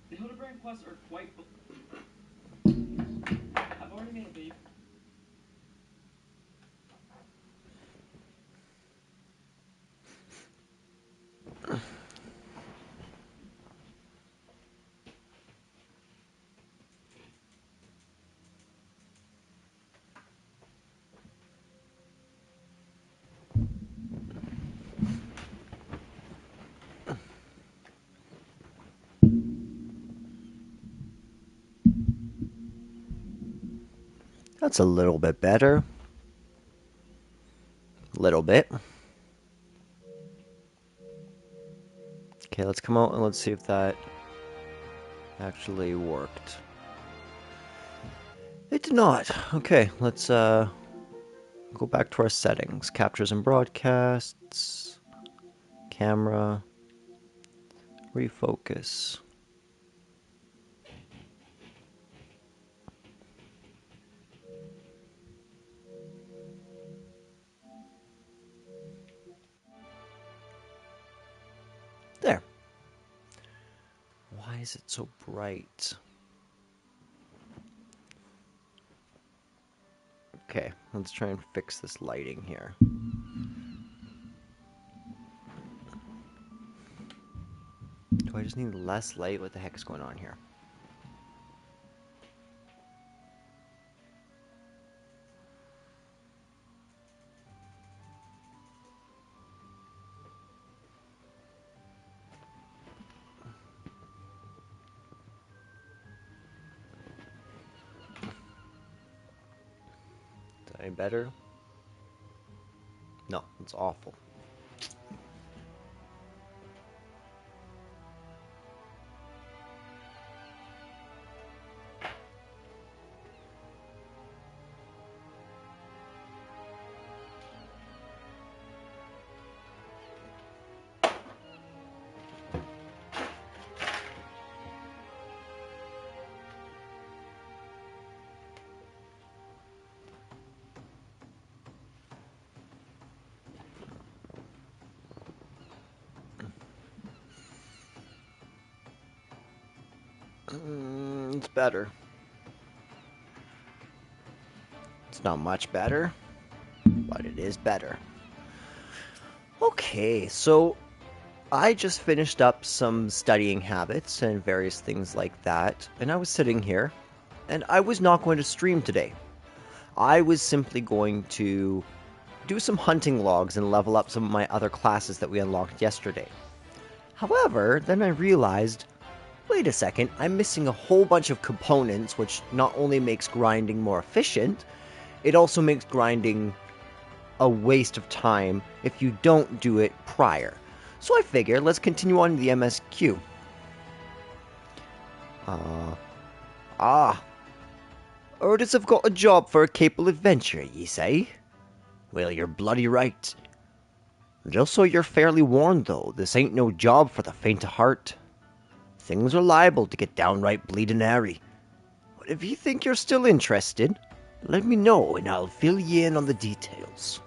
The Hildebrand quests are quite. I've already made a baby. That's a little bit better. Little bit. Okay, let's come out and let's see if that actually worked. It did not. Okay, let's go back to our settings. Captures and broadcasts. Camera. Refocus. There. Why is it so bright? Okay, let's try and fix this lighting here. Do I just need less light? What the heck is going on here? Is that any better? No, it's awful. It's better. It's not much better, but it is better. Okay, so I just finished up some studying habits and various things like that, and I was sitting here, and I was not going to stream today. I was simply going to do some hunting logs and level up some of my other classes that we unlocked yesterday. However, then I realized, wait a second, I'm missing a whole bunch of components, which not only makes grinding more efficient, it also makes grinding a waste of time if you don't do it prior. So I figured, let's continue on to the MSQ. Orders have got a job for a capable adventurer, ye say? Well, you're bloody right. Just so you're fairly warned, though, this ain't no job for the faint of heart. Things are liable to get downright bleeding airy. But if you think you're still interested, let me know and I'll fill you in on the details.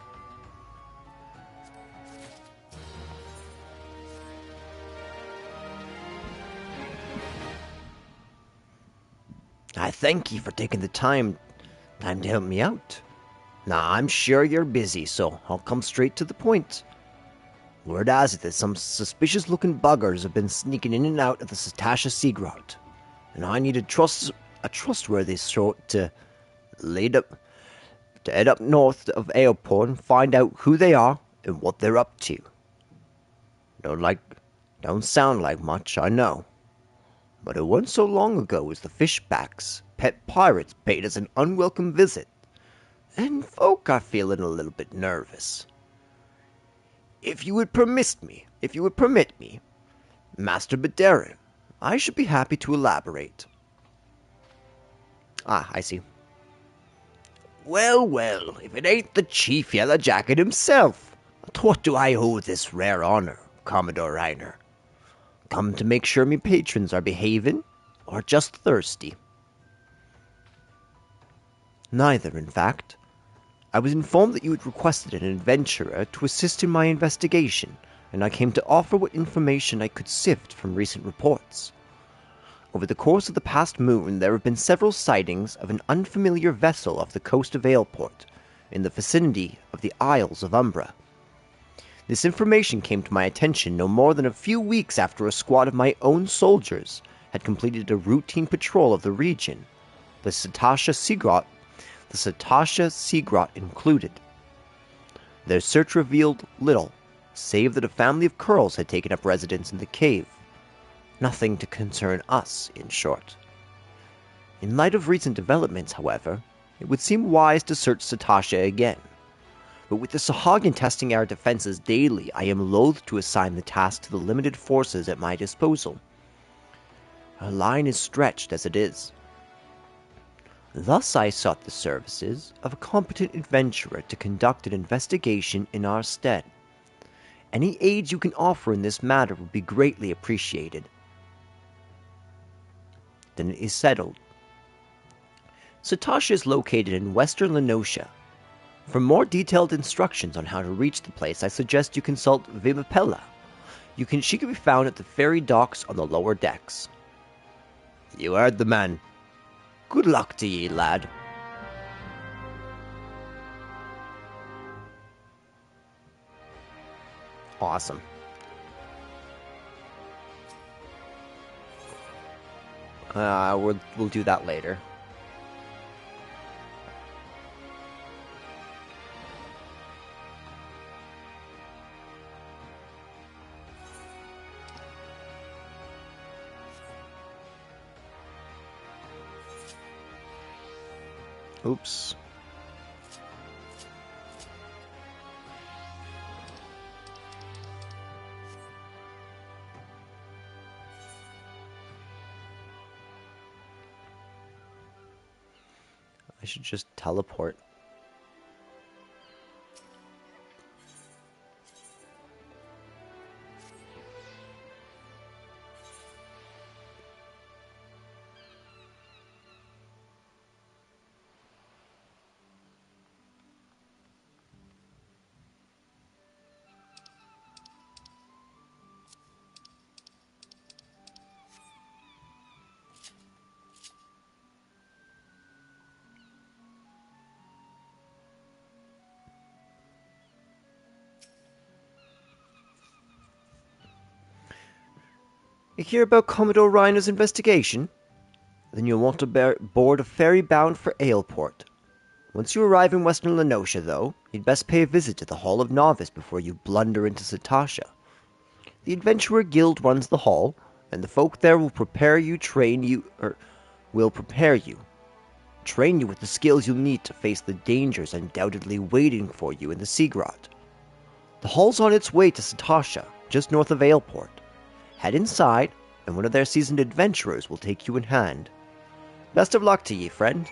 I thank you for taking the time to help me out. Now, I'm sure you're busy, so I'll come straight to the point. Word has it that some suspicious-looking buggers have been sneaking in and out of the Satasha Seagrout, and I need a trustworthy sort to head up north of Airport and find out who they are and what they're up to. Don't sound like much, I know. but it wasn't so long ago as the fishbacks, pet pirates, paid us an unwelcome visit, and folk are feeling a little bit nervous. If you would permit me, Master Bedaren, I should be happy to elaborate. Ah, I see. Well, well, if it ain't the Chief Yellow Jacket himself, to what do I owe this rare honor, Commodore Reiner? Come to make sure me patrons are behaving, or just thirsty? Neither, in fact. I was informed that you had requested an adventurer to assist in my investigation, and I came to offer what information I could sift from recent reports. Over the course of the past moon, there have been several sightings of an unfamiliar vessel off the coast of Aleport, in the vicinity of the Isles of Umbra. This information came to my attention no more than a few weeks after a squad of my own soldiers had completed a routine patrol of the region, the Satasha Seagrot included. Their search revealed little, save that a family of Curls had taken up residence in the cave. Nothing to concern us, in short. In light of recent developments, however, it would seem wise to search Satasha again. But with the Sahagin testing our defenses daily, I am loath to assign the task to the limited forces at my disposal. Our line is stretched as it is. Thus I sought the services of a competent adventurer to conduct an investigation in our stead. Any aid you can offer in this matter would be greatly appreciated. Then it is settled. Satasha is located in western Lenosha. For more detailed instructions on how to reach the place, I suggest you consult Vimapella. She can be found at the ferry docks on the lower decks. You heard the man. Good luck to ye, lad. Awesome. We'll do that later. Oops. I should just teleport. You hear about Commodore Reiner's investigation? Then you'll want to board a ferry bound for Aleport. Once you arrive in western Lenosha, though, you'd best pay a visit to the Hall of Novice before you blunder into Satasha. The Adventurer Guild runs the hall, and the folk there will prepare you with the skills you'll need to face the dangers undoubtedly waiting for you in the Seagrot. The hall's on its way to Satasha, just north of Aleport. Head inside, and one of their seasoned adventurers will take you in hand. Best of luck to ye, friend.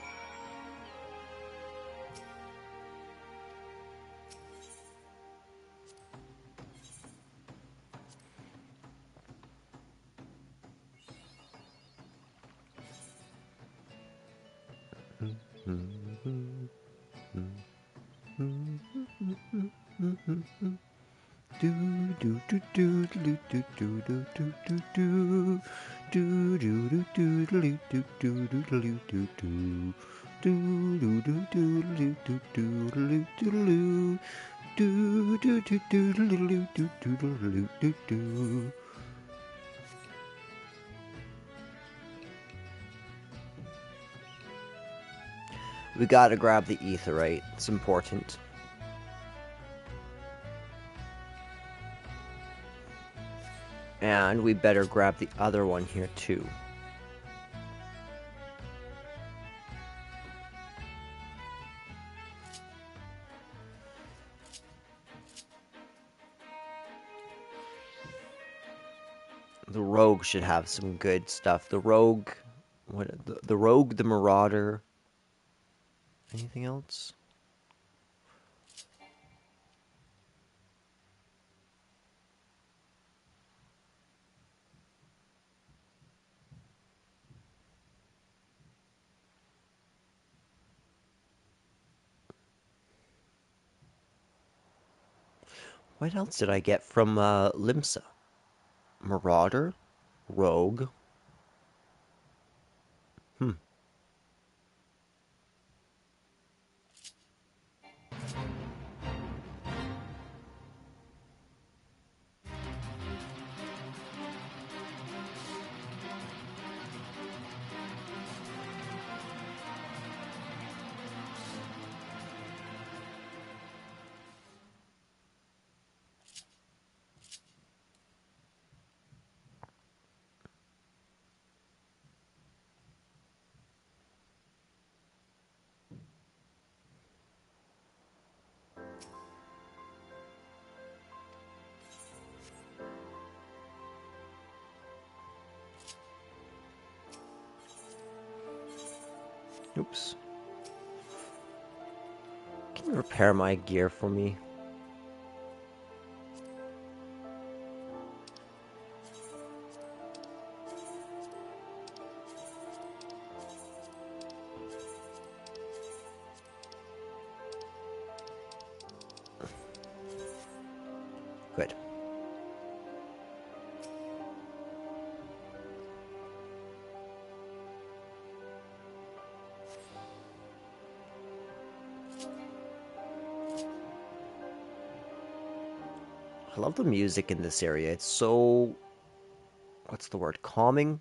We gotta grab the etherite. It's important. And we better grab the other one here too. The rogue should have some good stuff. The rogue, the rogue, the marauder. Anything else? What else did I get from Limsa? Marauder, rogue. Hmm. Oops. Can you repair my gear for me? Good. I love the music in this area. It's so, what's the word? Calming?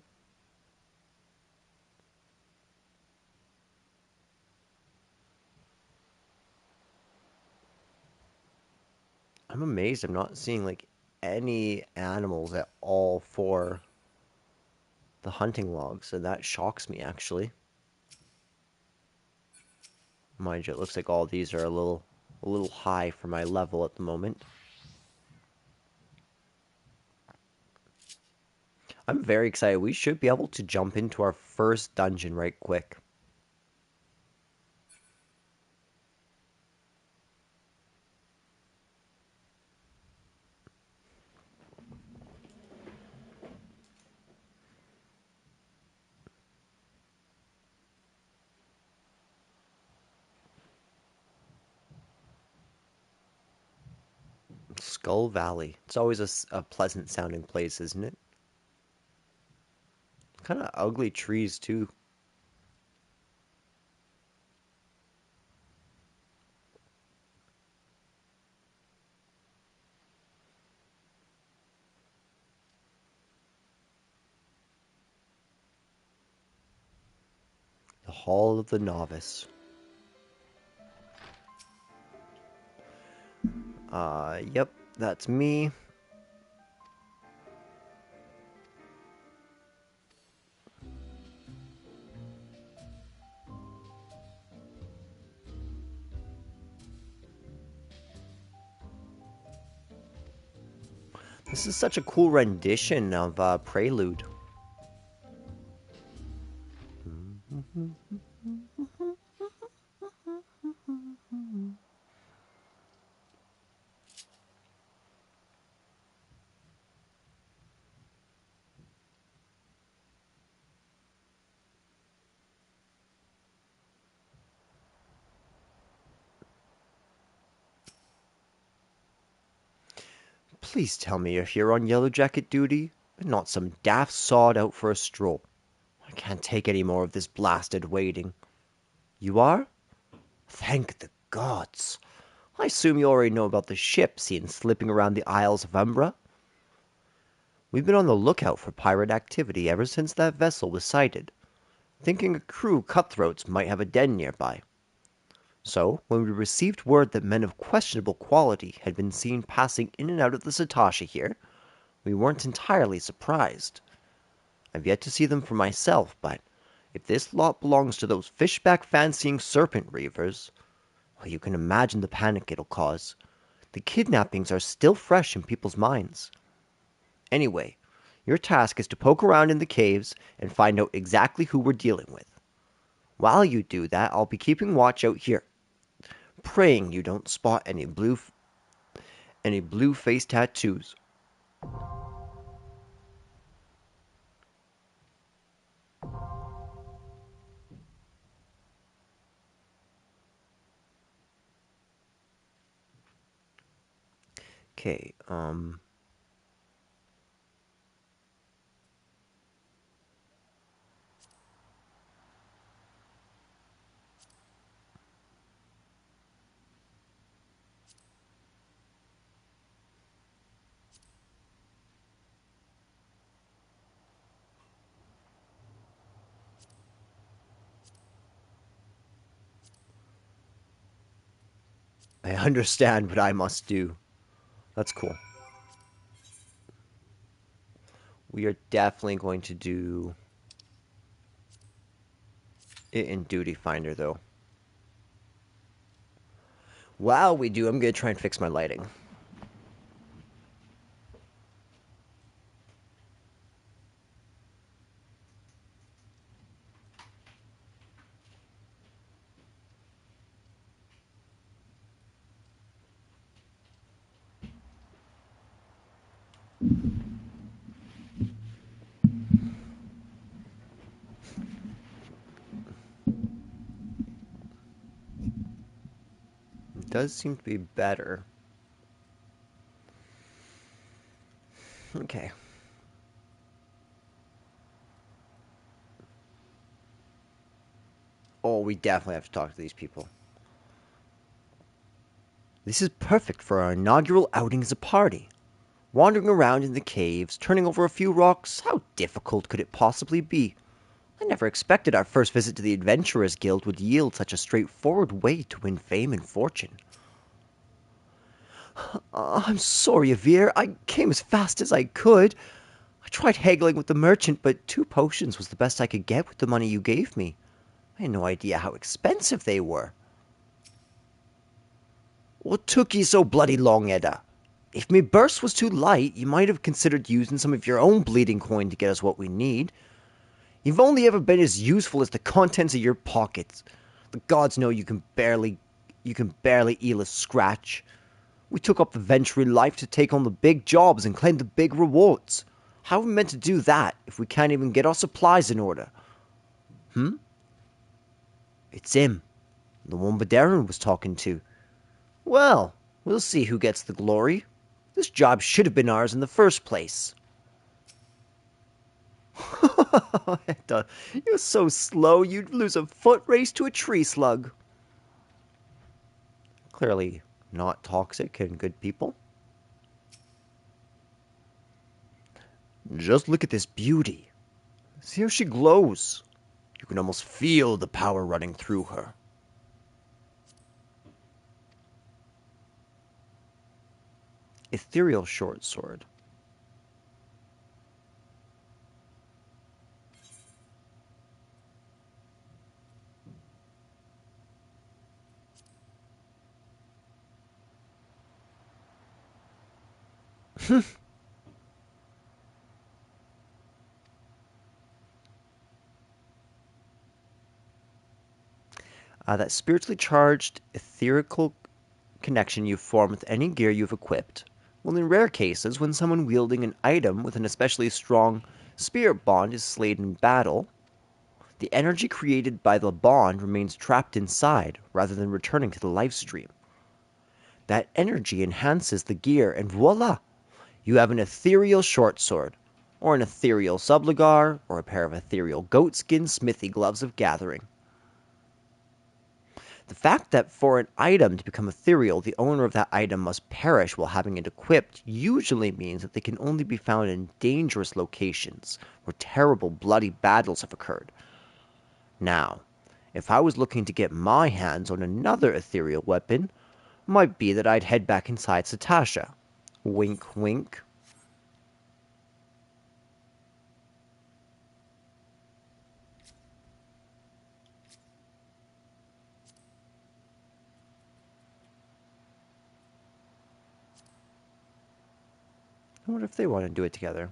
I'm amazed I'm not seeing like any animals at all for the hunting logs, and that shocks me actually. Mind you, it looks like all these are a little high for my level at the moment. I'm very excited. We should be able to jump into our first dungeon right quick. Skull Valley. It's always a pleasant sounding place, isn't it? Kind of ugly trees too. The Hall of the Novice. Yep, that's me. This is such a cool rendition of Prelude. Please tell me you're here on Yellow Jacket duty, and not some daft sod out for a stroll. I can't take any more of this blasted waiting. You are? Thank the gods. I assume you already know about the ship seen slipping around the Isles of Umbra? We've been on the lookout for pirate activity ever since that vessel was sighted, thinking a crew cutthroats might have a den nearby. So, when we received word that men of questionable quality had been seen passing in and out of the Satoshi here, we weren't entirely surprised. I've yet to see them for myself, but if this lot belongs to those fishback fancying serpent reavers, well, you can imagine the panic it'll cause. The kidnappings are still fresh in people's minds. Anyway, Your task is to poke around in the caves and find out exactly who we're dealing with. While you do that, I'll be keeping watch out here, praying you don't spot any blue face tattoos. Okay, I understand what I must do. That's cool. We are definitely going to do it in Duty Finder, though. While we do, I'm going to try and fix my lighting. It does seem to be better. Okay. Oh, we definitely have to talk to these people. This is perfect for our inaugural outing as a party. Wandering around in the caves, turning over a few rocks, how difficult could it possibly be? I never expected our first visit to the Adventurers Guild would yield such a straightforward way to win fame and fortune. I'm sorry, Avir. I came as fast as I could. I tried haggling with the merchant, but 2 potions was the best I could get with the money you gave me. I had no idea how expensive they were. What took you so bloody long, Edda? If me burst was too light, you might have considered using some of your own bleeding coin to get us what we need. You've only ever been as useful as the contents of your pockets. The gods know you can barely eel a scratch. We took up the venture in life to take on the big jobs and claim the big rewards. How are we meant to do that if we can't even get our supplies in order? It's him, the one Baderin was talking to. Well, we'll see who gets the glory. This job should have been ours in the first place. You're so slow you'd lose a foot race to a tree slug. Clearly not toxic and good people. Just look at this beauty. See how she glows. You can almost feel the power running through her. Ethereal short sword. That spiritually charged etherical connection you form with any gear you've equipped. Well, in rare cases, when someone wielding an item with an especially strong spirit bond is slain in battle, the energy created by the bond remains trapped inside rather than returning to the life stream. That energy enhances the gear, and voila! You have an ethereal short sword, or an ethereal subligar, or a pair of ethereal goatskin smithy gloves of gathering. The fact that for an item to become ethereal, the owner of that item must perish while having it equipped usually means that they can only be found in dangerous locations where terrible bloody battles have occurred. Now, if I was looking to get my hands on another ethereal weapon, might be that I'd head back inside Satasha. Wink, wink. I wonder if they want to do it together.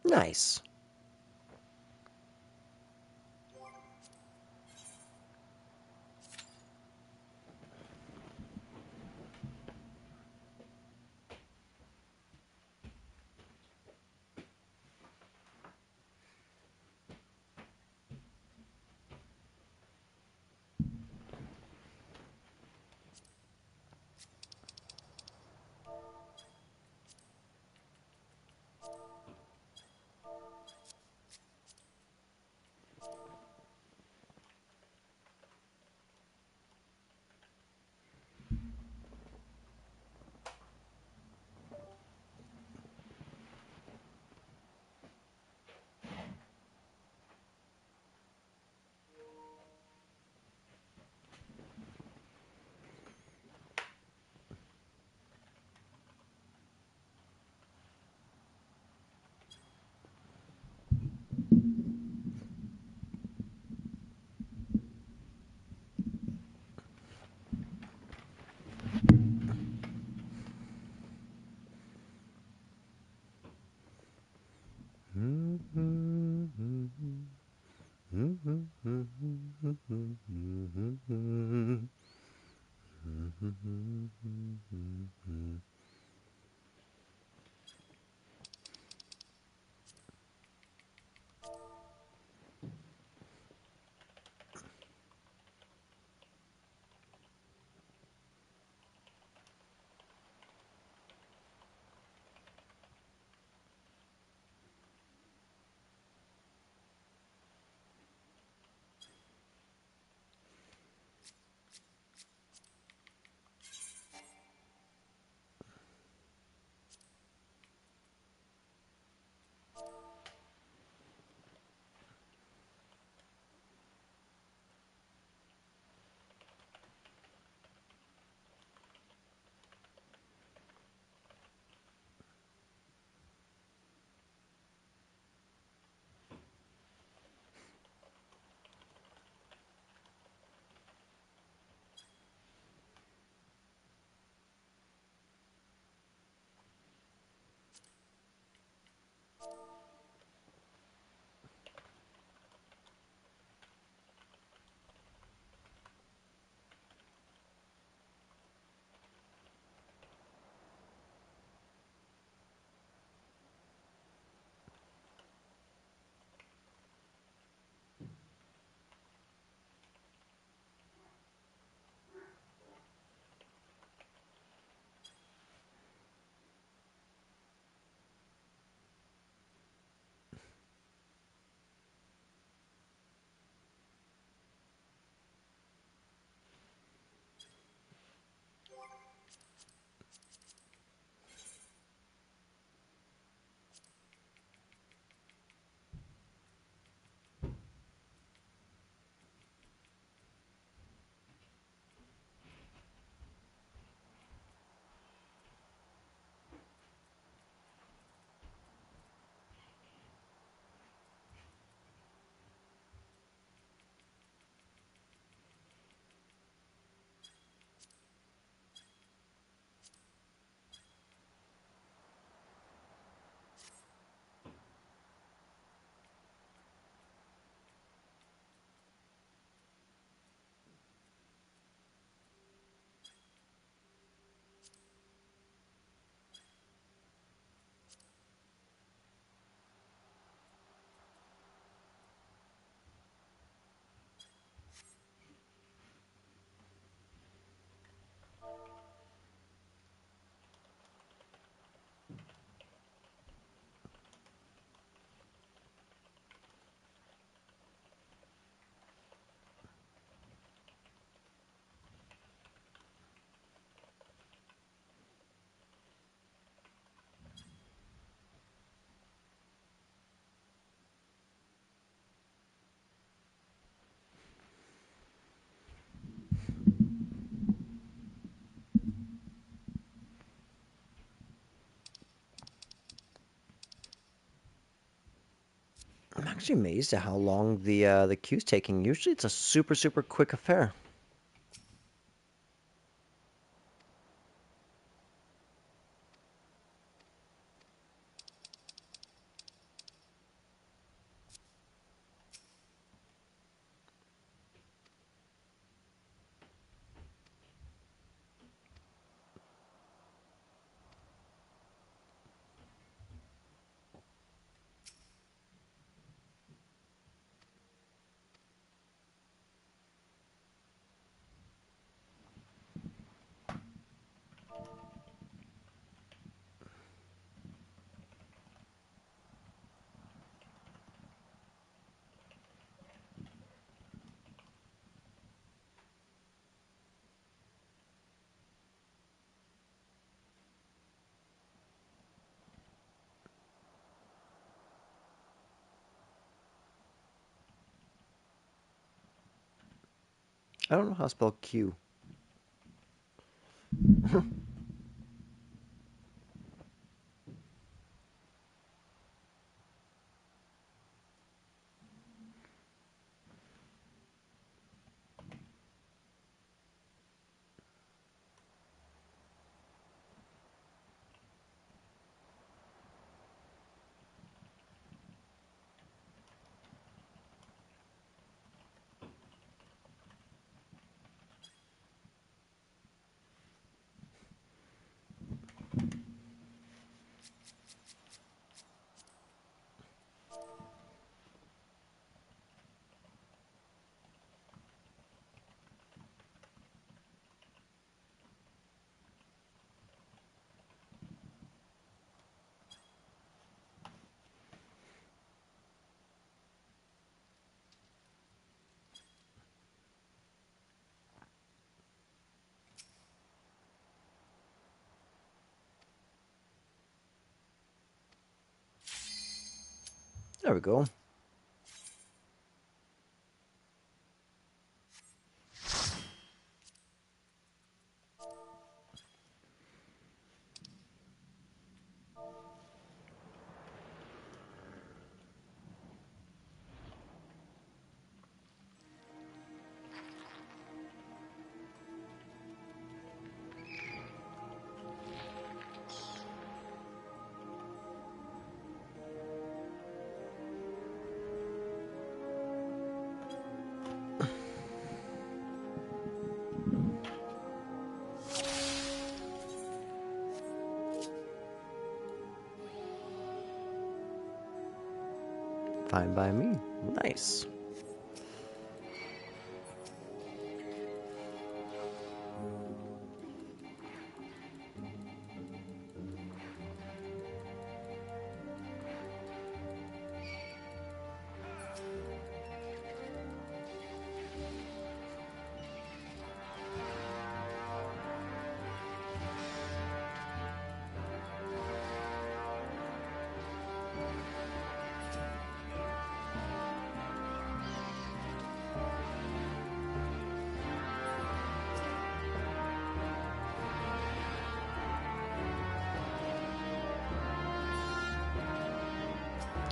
Nice. I'm actually amazed at how long the queue's taking. Usually it's a super quick affair. I don't know how to spell Q. There we go. Fine by me. Nice.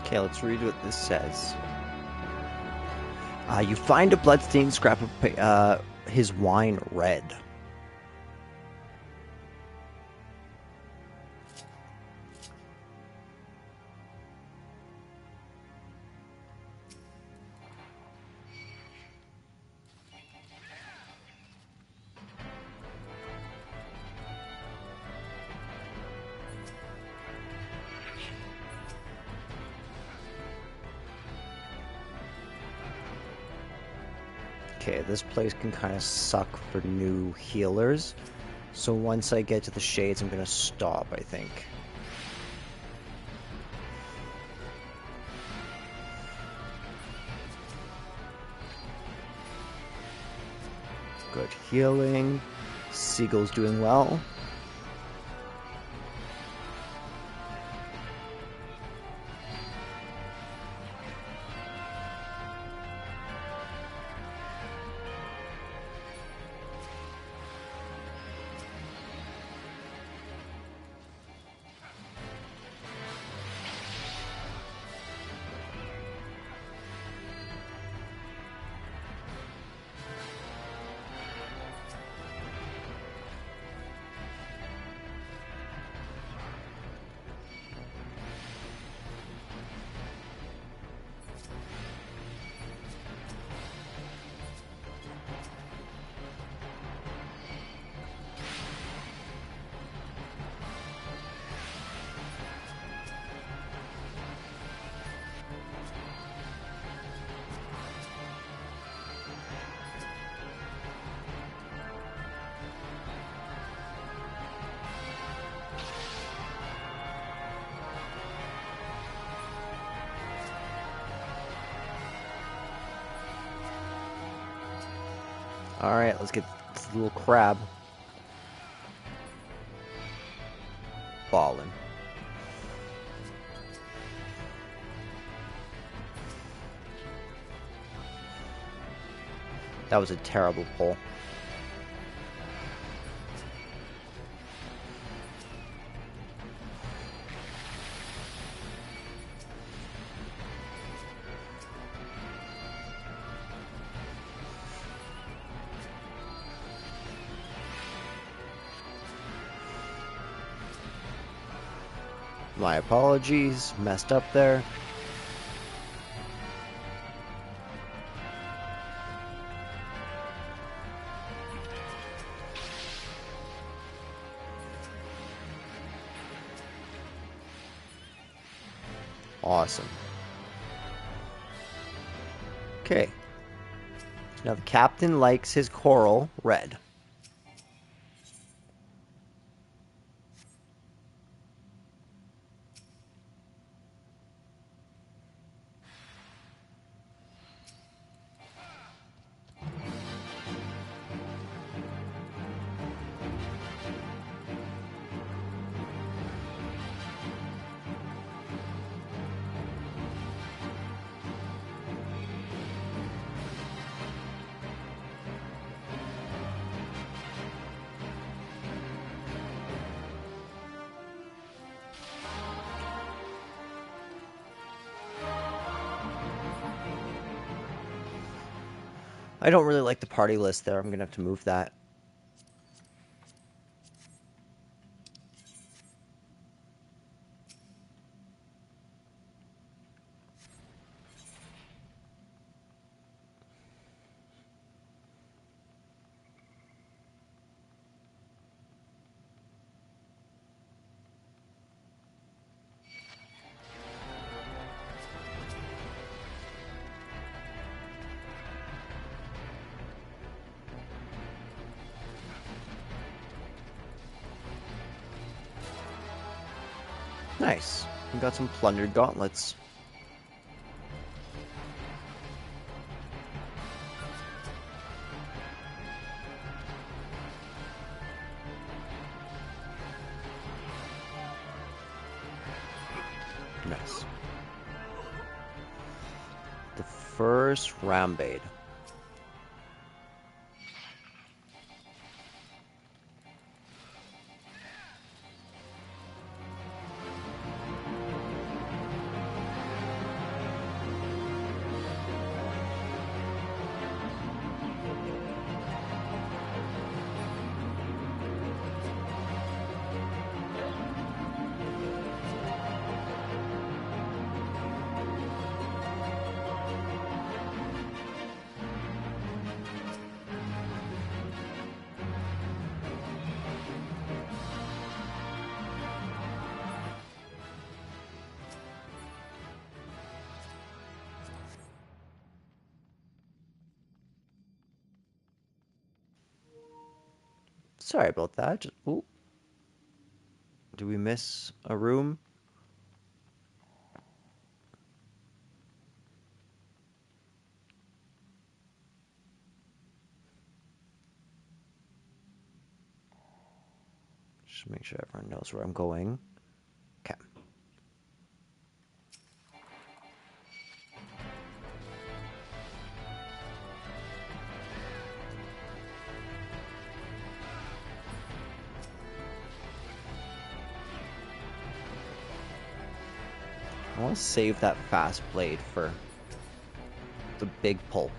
Okay, let's read what this says. You find a bloodstained scrap of his wine red. Okay, this place can kind of suck for new healers. So once I get to the shades, I'm going to stop, I think. Good healing. Seagull's doing well. Alright, let's get this little crab. Ballin'. That was a terrible pull. My apologies, messed up there. Awesome. Okay. Now the captain likes his coral red. I don't really like the party list there. I'm going to have to move that. Nice. We got some plundered gauntlets. Nice. The first Rambade. Sorry about that. Ooh. Do we miss a room? Just make sure everyone knows where I'm going. Okay. I want to save that fast blade for the big pull.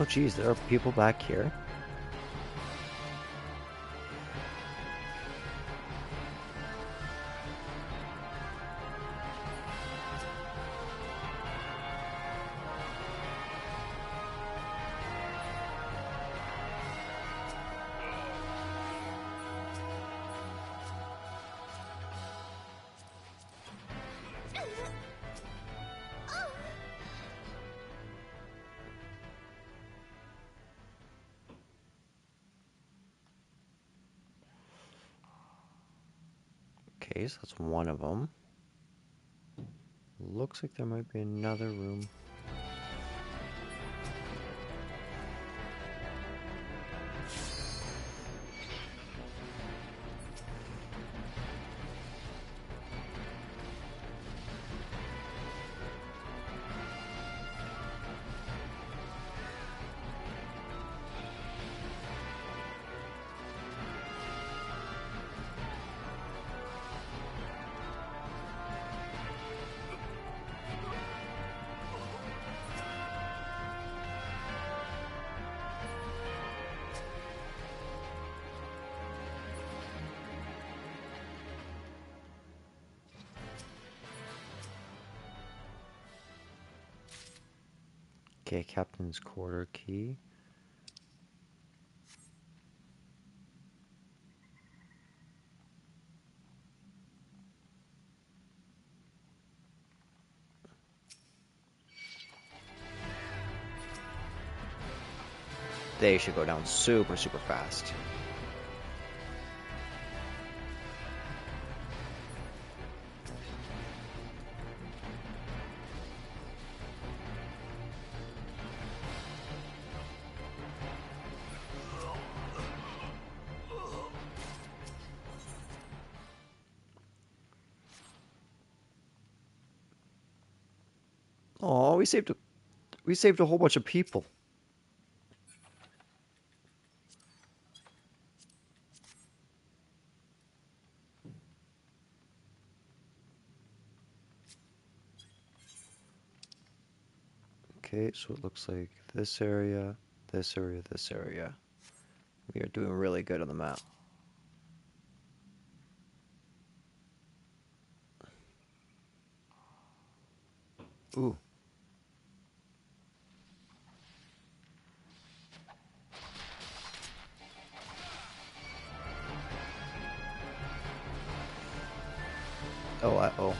Oh geez, there are people back here. Okay, so that's one of them. Looks like there might be another room. Okay, captain's quarter key. They should go down super, super fast. Oh, we saved a whole bunch of people. Okay, so it looks like this area, this area, this area. We are doing really good on the map. Ooh. Oh, oh.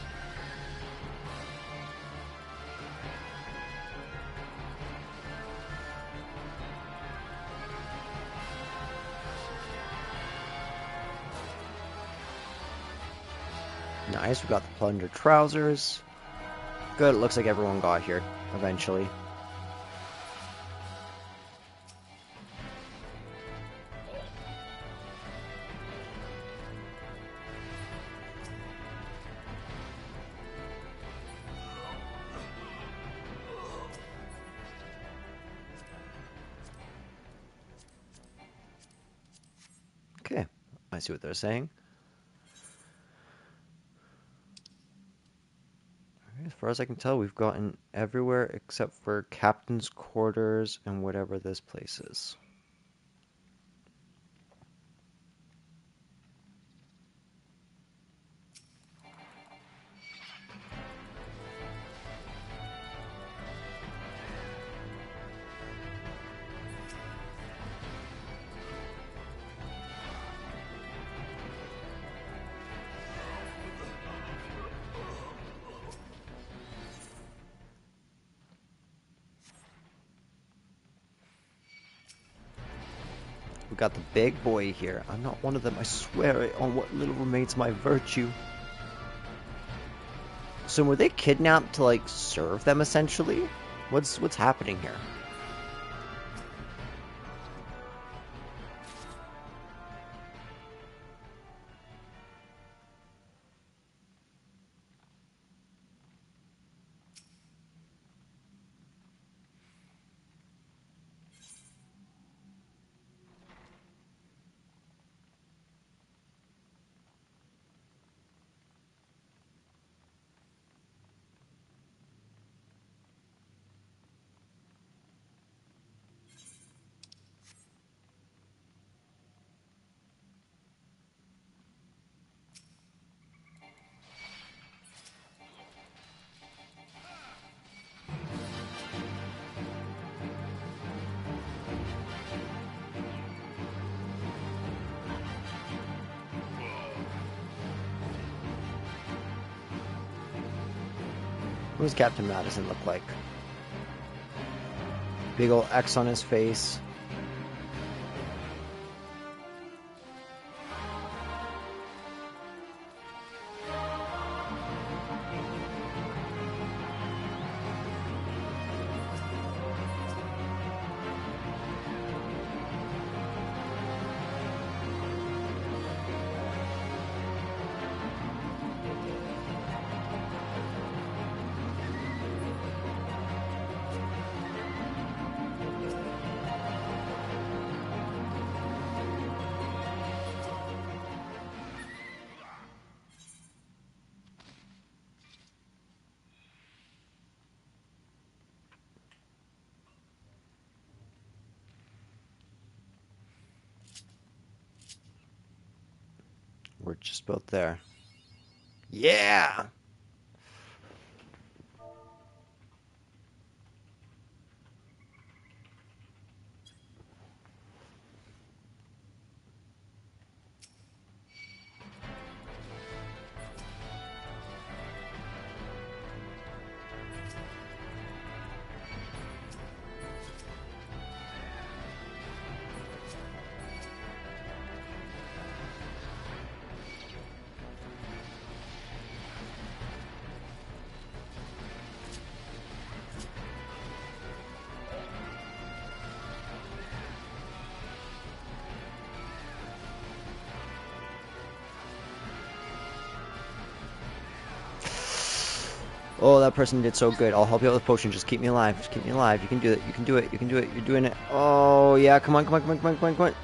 Nice, we got the plunder trousers. Good, it looks like everyone got here eventually. Okay, I see what they're saying. As far as I can tell, we've gotten everywhere except for captain's quarters and whatever this place is. We got the big boy here. I'm not one of them, I swear it on what little remains my virtue. So were they kidnapped to, like, serve them, essentially? What's happening here? What does Captain Madison look like? Big ol' X on his face. We're just about there. Yeah! Oh, that person did so good. I'll help you out with the potion. Just keep me alive. Just keep me alive. You can do it. You can do it. You can do it. You're doing it. Oh, yeah. Come on, come on, come on, come on, come on, come on.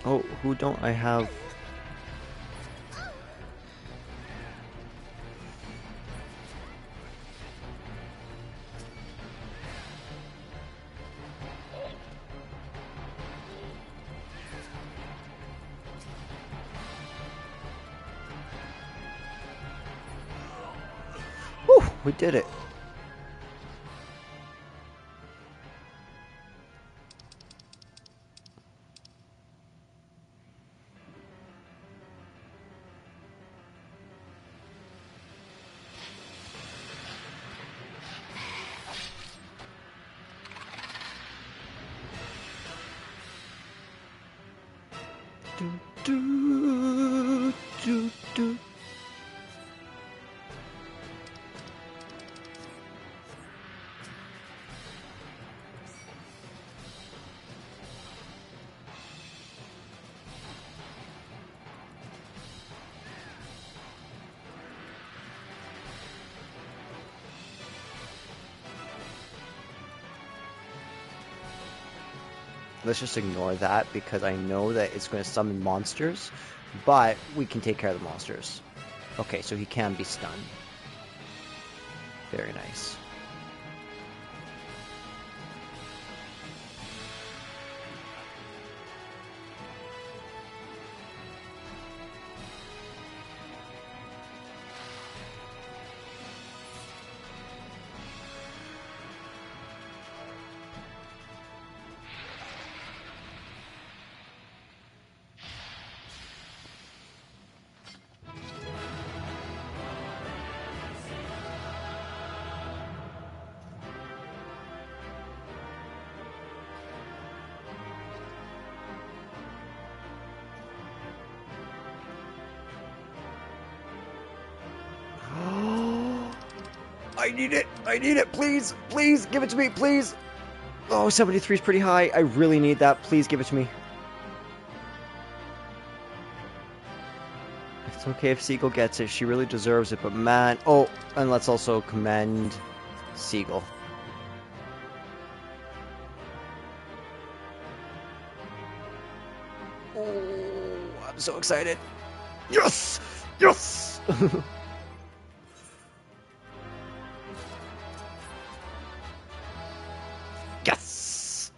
Oh, who don't I have? Whew, we did it. Do, do, do, do. Let's just ignore that because I know that it's going to summon monsters, but we can take care of the monsters. Okay, so he can be stunned. Very nice. I need it! I need it! Please! Please! Give it to me! Please! Oh, 73 is pretty high. I really need that. Please give it to me. It's okay if Seagull gets it. She really deserves it, but man... Oh, and let's also commend Seagull. Oh, I'm so excited. Yes! Yes! Yes!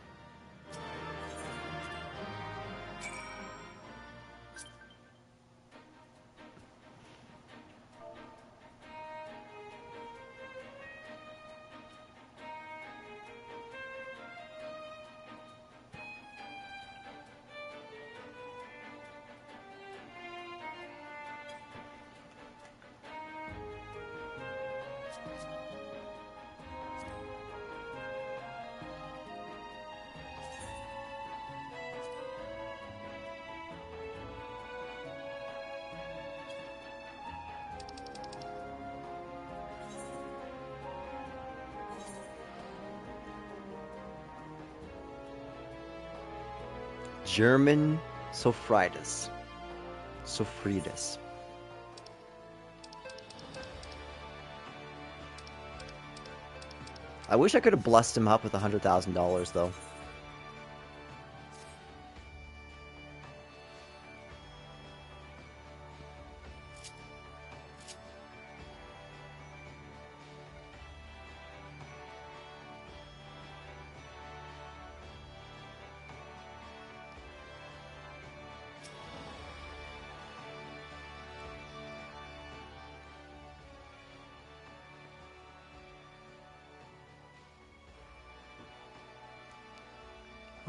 German Sofritas. Sofritas. I wish I could have blessed him up with $100,000 though.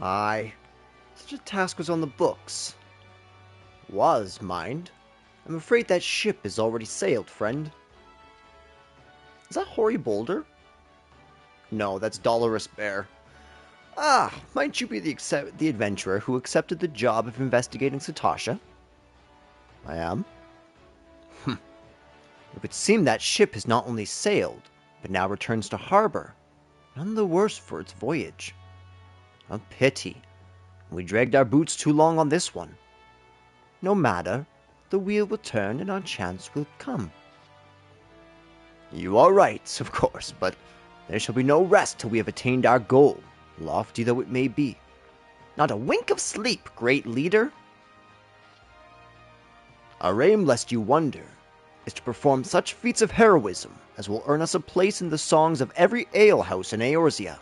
Aye, such a task was on the books. Was, mind. I'm afraid that ship has already sailed, friend. Is that Hoary Boulder? No, that's Dolorous Bear. Ah, might you be the adventurer who accepted the job of investigating Satasha? I am. It would seem that ship has not only sailed, but now returns to harbor. None the worse for its voyage. A pity. We dragged our boots too long on this one. No matter, the wheel will turn and our chance will come. You are right, of course, but there shall be no rest till we have attained our goal, lofty though it may be. Not a wink of sleep, great leader. Our aim, lest you wonder, is to perform such feats of heroism as will earn us a place in the songs of every alehouse in Eorzea.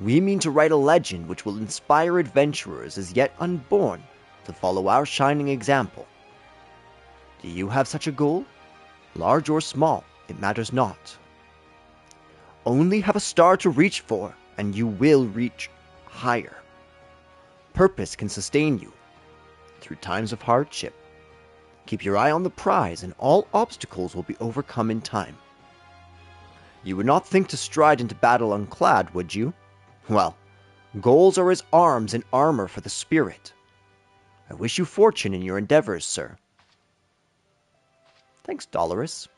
We mean to write a legend which will inspire adventurers as yet unborn to follow our shining example. Do you have such a goal? Large or small, it matters not. Only have a star to reach for, and you will reach higher. Purpose can sustain you through times of hardship. Keep your eye on the prize, and all obstacles will be overcome in time. You would not think to stride into battle unclad, would you? Well, goals are as arms and armor for the spirit. I wish you fortune in your endeavors, sir. Thanks, Dolorous.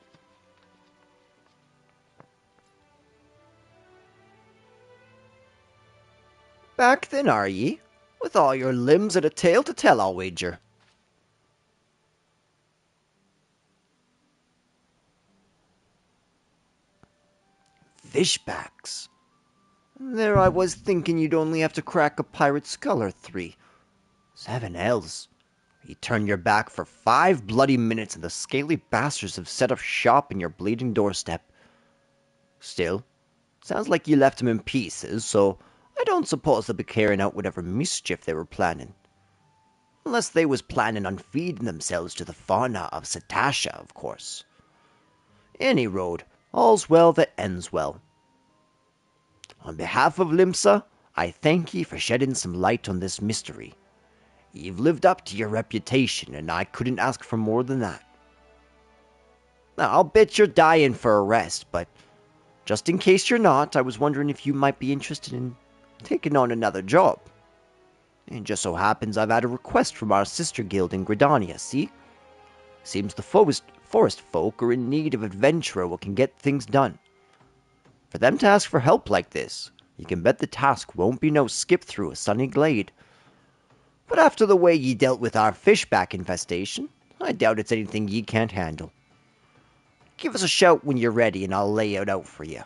Back then, are ye? With all your limbs and a tale to tell, I'll wager. Fishbacks. There I was thinking you'd only have to crack a pirate skull or 3. 7 L's. You turned your back for 5 bloody minutes and the scaly bastards have set up shop in your bleeding doorstep. Still, sounds like you left 'em in pieces, so I don't suppose they'll be carrying out whatever mischief they were planning. Unless they was planning on feeding themselves to the fauna of Satasha, of course. Any road, all's well that ends well. On behalf of Limsa, I thank ye for shedding some light on this mystery. You've lived up to your reputation, and I couldn't ask for more than that. Now, I'll bet you're dying for a rest, but just in case you're not, I was wondering if you might be interested in taking on another job. It just so happens I've had a request from our sister guild in Gridania, see? Seems the forest folk are in need of adventurer who can get things done. For them to ask for help like this, you can bet the task won't be no skip through a sunny glade. But after the way ye dealt with our fishback infestation, I doubt it's anything ye can't handle. Give us a shout when you're ready and I'll lay it out for you.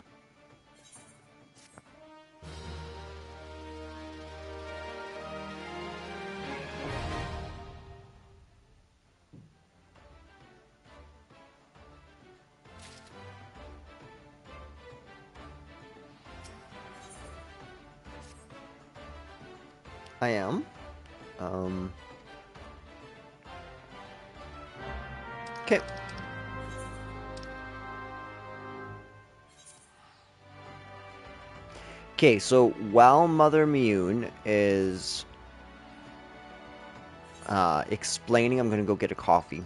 I am. Okay. Okay, so while Mother Mune is explaining, I'm gonna go get a coffee.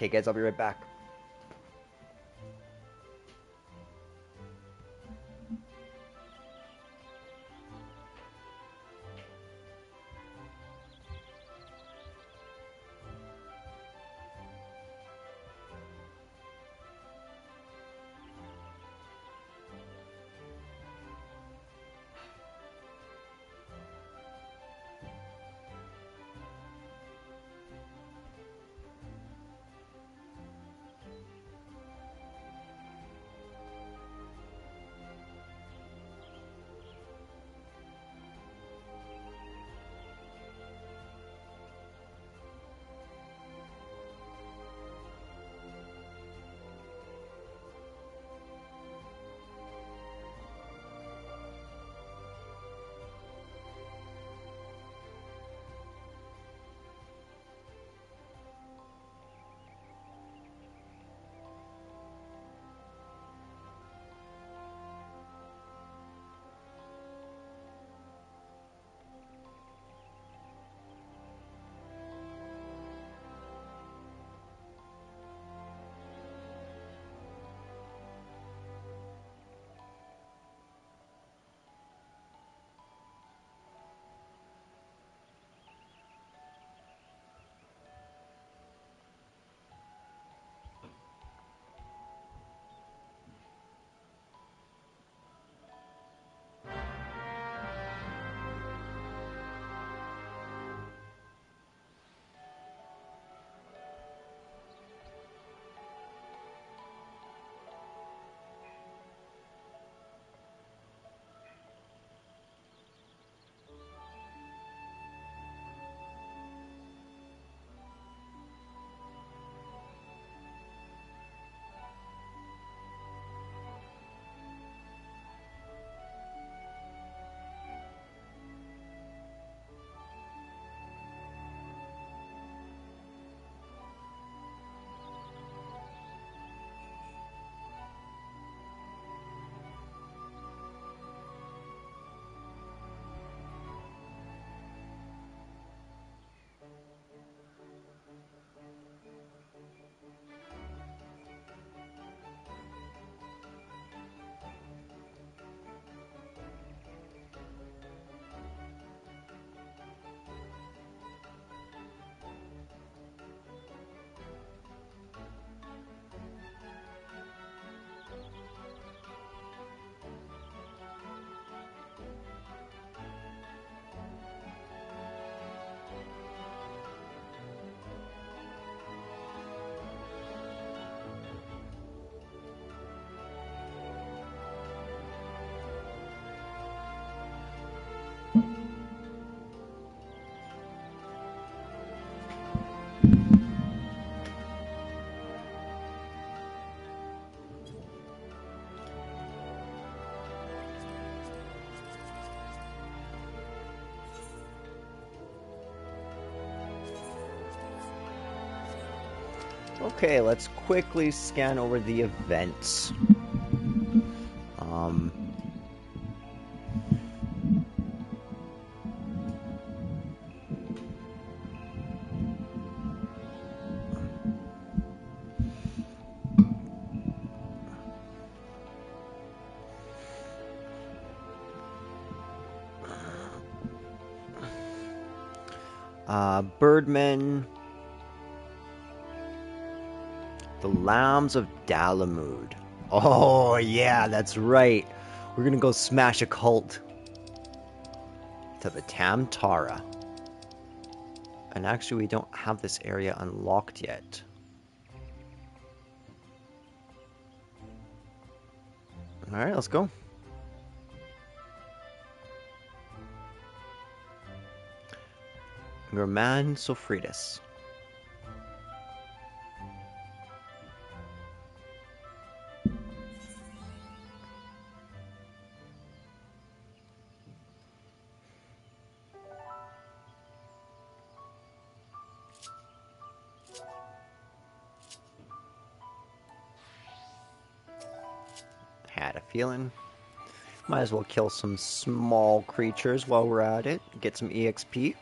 Okay, guys, I'll be right back. Okay, let's quickly scan over the events. Um, Birdmen, the Lambs of Dalamud. Oh, yeah, that's right. We're gonna go smash a cult to the Tamtara. And actually, we don't have this area unlocked yet. Alright, let's go. German Sofridis. Had a feeling. Might as well kill some small creatures while we're at it. Get some EXP.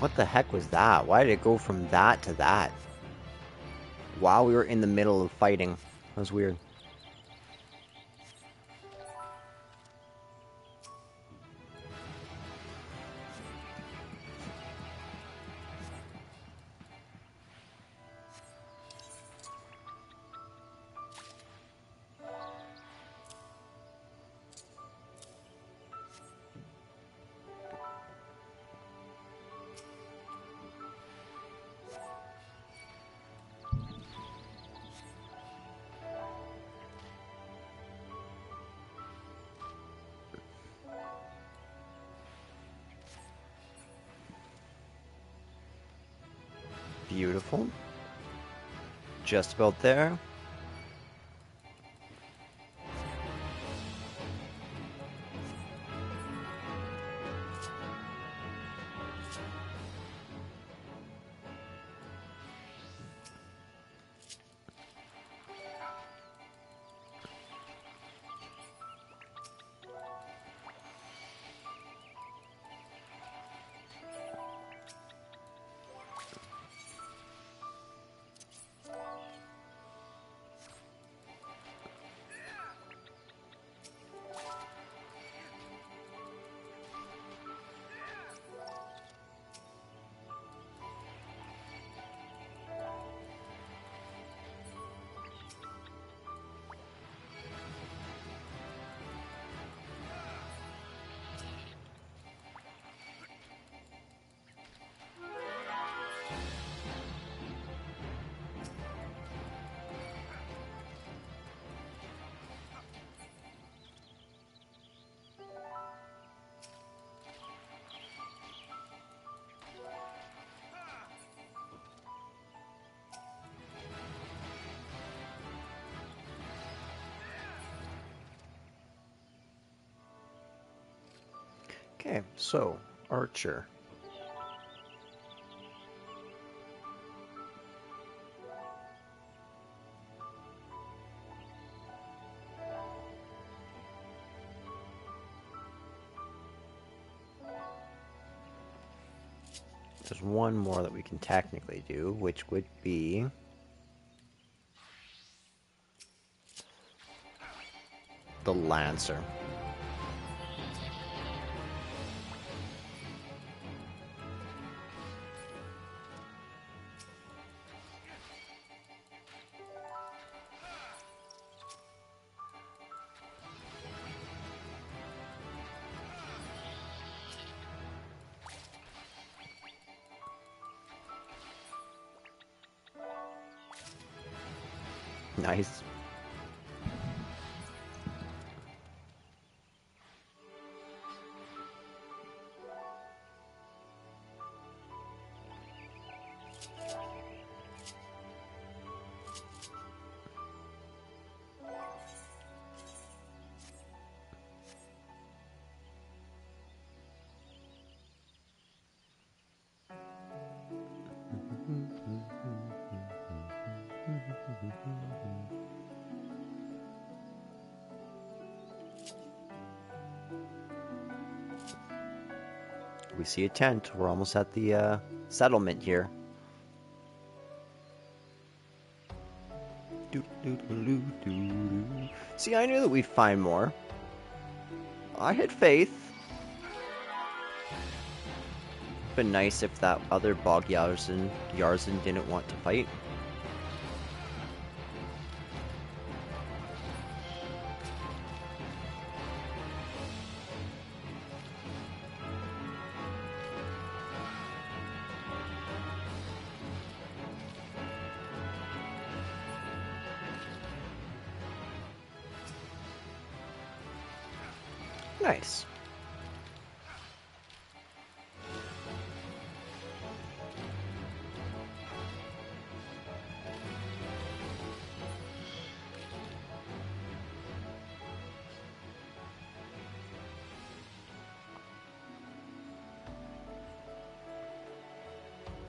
What the heck was that? Why did it go from that to that? While we were in the middle of fighting. That was weird. Beautiful. Just about there. Okay, so, Archer. There's one more that we can technically do, which would be the Lancer. Nice. We see a tent. We're almost at the settlement here. See, I knew that we'd find more. I had faith. Been nice if that other Bog Yarzin didn't want to fight. Nice.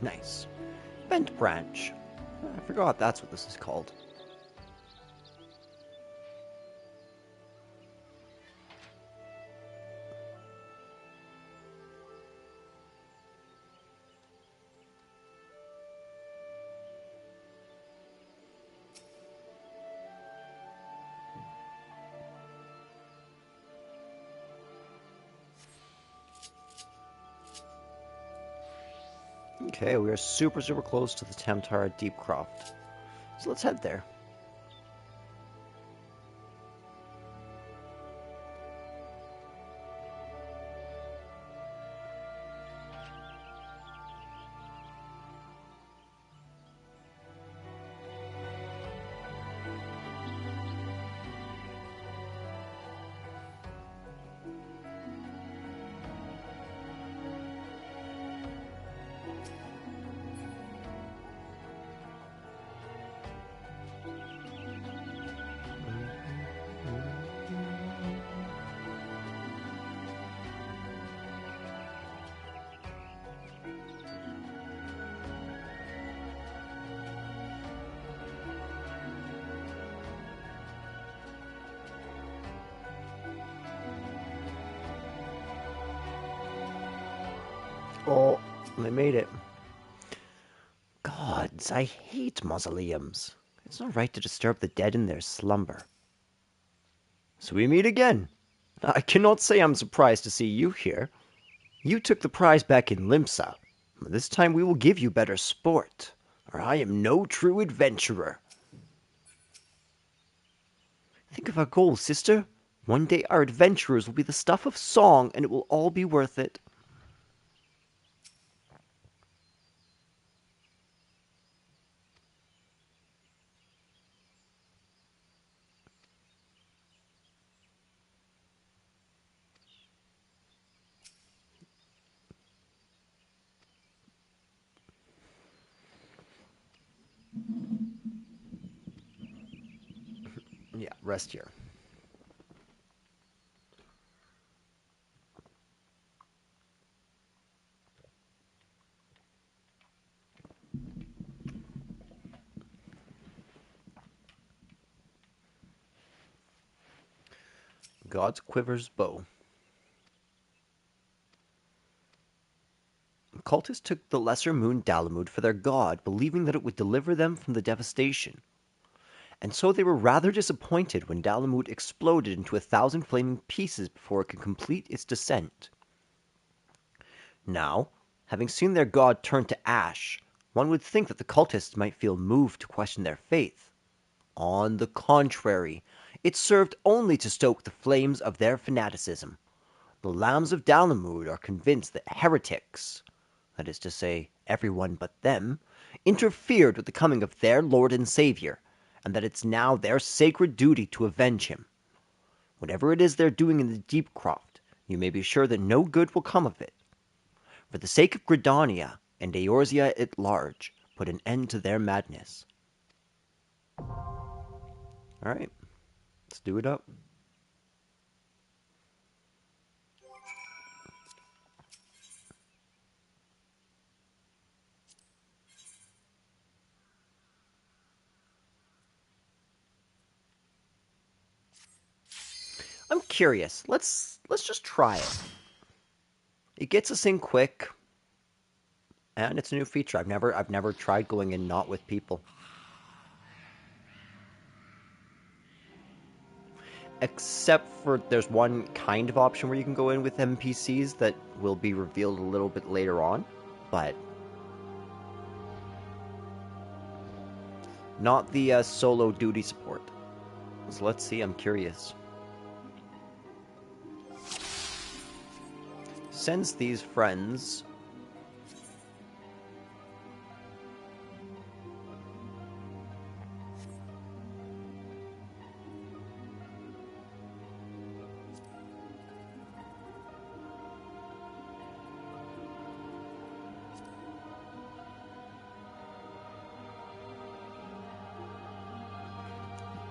Nice. Bent branch. I forgot that's what this is called. Okay, we are super, super close to the Tamtara Deepcroft. So let's head there. Oh, I made it. Gods, I hate mausoleums. It's not right to disturb the dead in their slumber. So we meet again. I cannot say I'm surprised to see you here. You took the prize back in Limsa. This time we will give you better sport, or I am no true adventurer. Think of our goal, sister. One day our adventurers will be the stuff of song, and it will all be worth it. Yeah, rest here. God's Quiver's Bow. Cultists took the lesser moon Dalamud for their god, believing that it would deliver them from the devastation. And so they were rather disappointed when Dalamud exploded into 1,000 flaming pieces before it could complete its descent. Now, having seen their god turn to ash, one would think that the cultists might feel moved to question their faith. On the contrary, it served only to stoke the flames of their fanaticism. The Lambs of Dalamud are convinced that heretics, that is to say, everyone but them, interfered with the coming of their Lord and Savior, and that it's now their sacred duty to avenge him. Whatever it is they're doing in the Deepcroft, you may be sure that no good will come of it. For the sake of Gridania and Eorzea at large, put an end to their madness. Alright, let's do it up. I'm curious. Let's just try it. It gets us in quick, and it's a new feature. I've never tried going in not with people. Except for there's one kind of option where you can go in with NPCs that will be revealed a little bit later on, but not the solo duty support. So let's see, I'm curious. Sends these friends.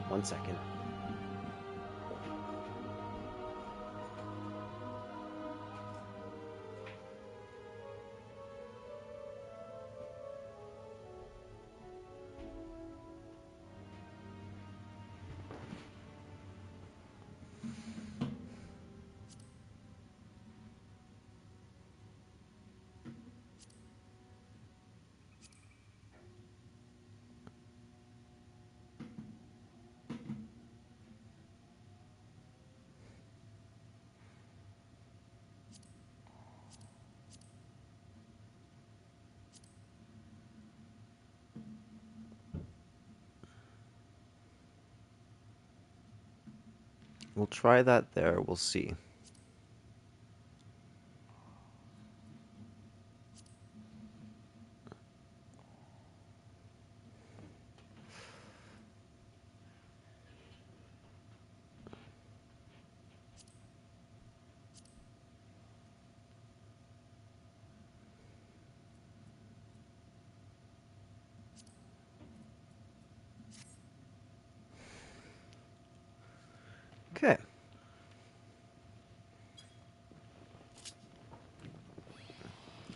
One second. We'll try that there. We'll see. Okay.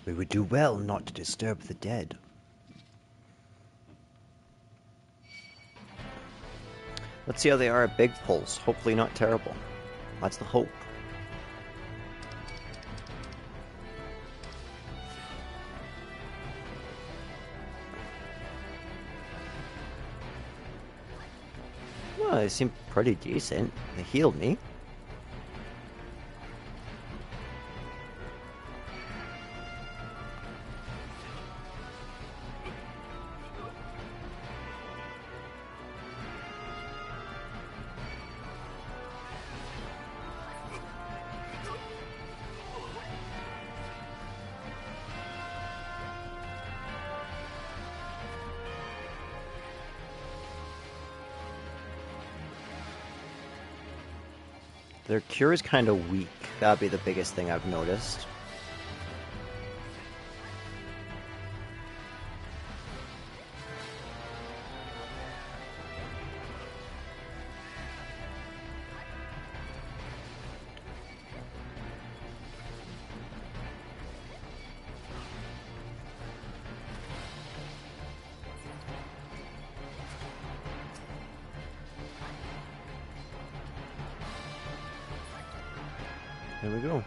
We would do well not to disturb the dead. Let's see how they are at big pulls. Hopefully not terrible. That's the hope. Well, they seem pretty decent. They healed me. Their cure is kind of weak. That'd be the biggest thing I've noticed. There we go.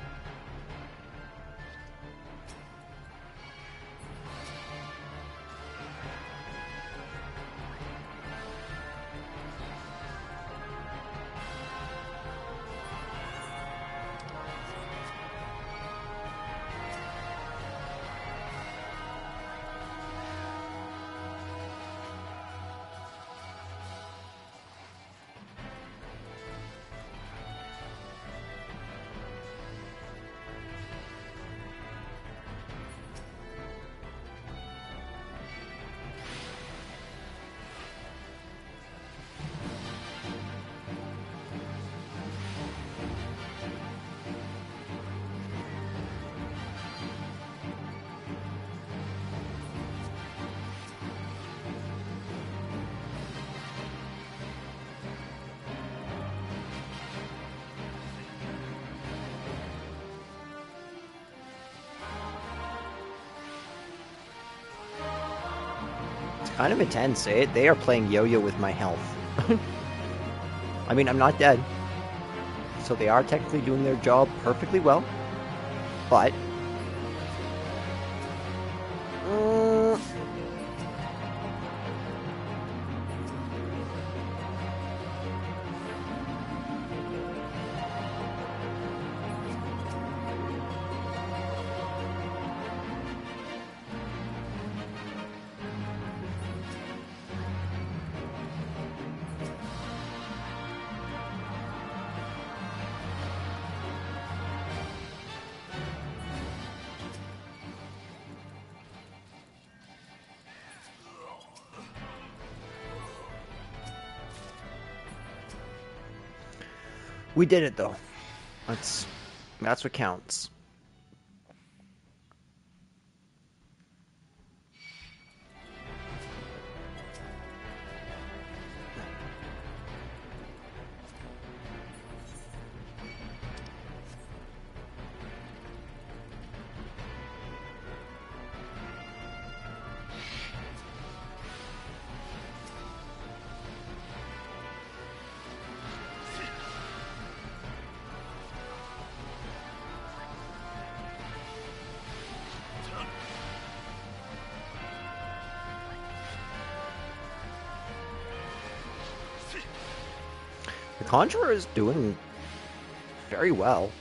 Kind of intense, eh? They are playing yo-yo with my health. I mean, I'm not dead. So they are technically doing their job perfectly well. But... we did it, though. That's what counts. The Conjurer is doing very well.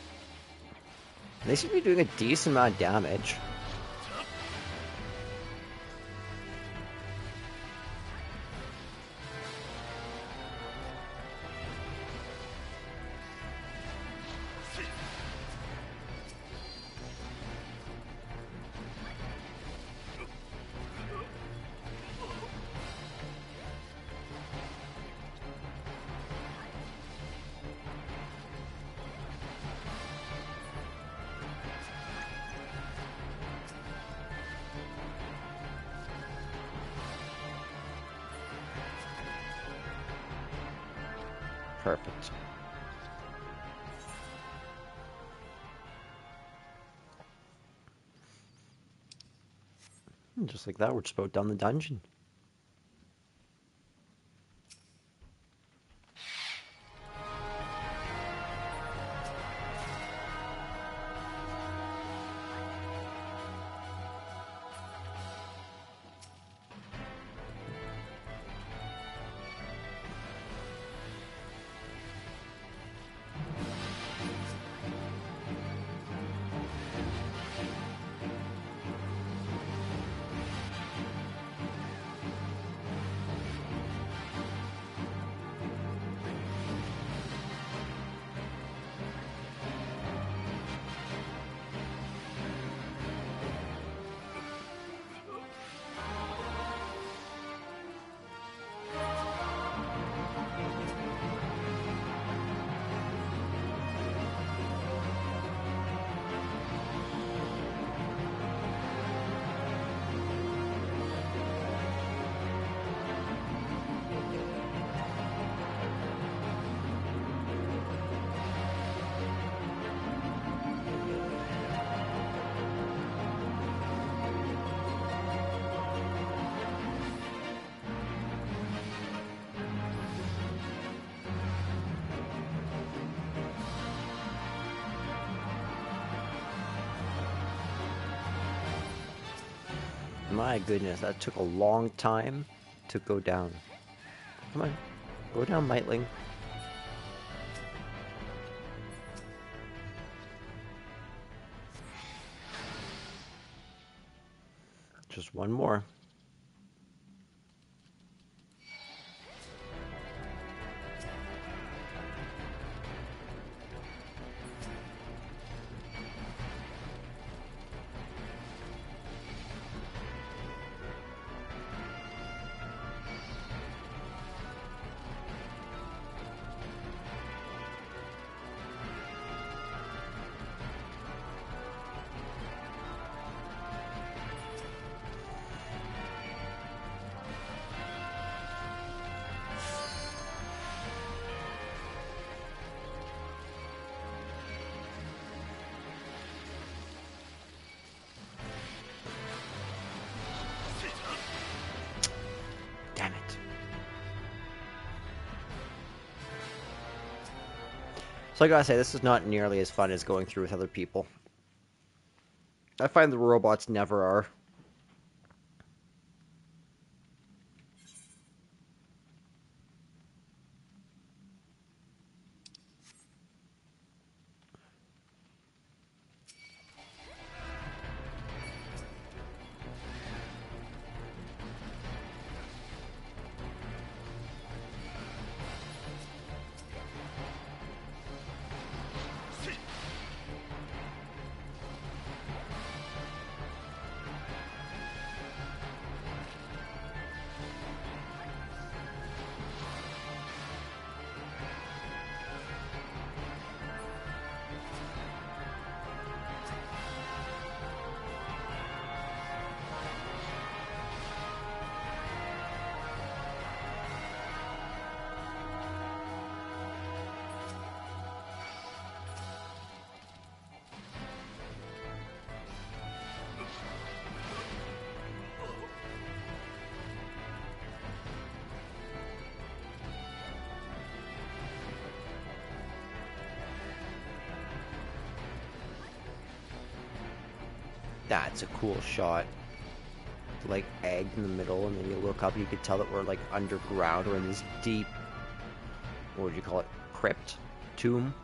They seem to be doing a decent amount of damage. Perfect. And just like that, we're just about done the dungeon. My goodness, that took a long time to go down. Come on, go down, Mightling. Just one more. Damn it. So I gotta say, this is not nearly as fun as going through with other people. I find the robots never are. That's a cool shot. Like egg in the middle, and then you look up, you could tell that we're like underground or in this deep, what would you call it? Crypt? Tomb?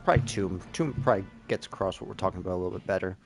Probably tomb. Tomb probably gets across what we're talking about a little bit better.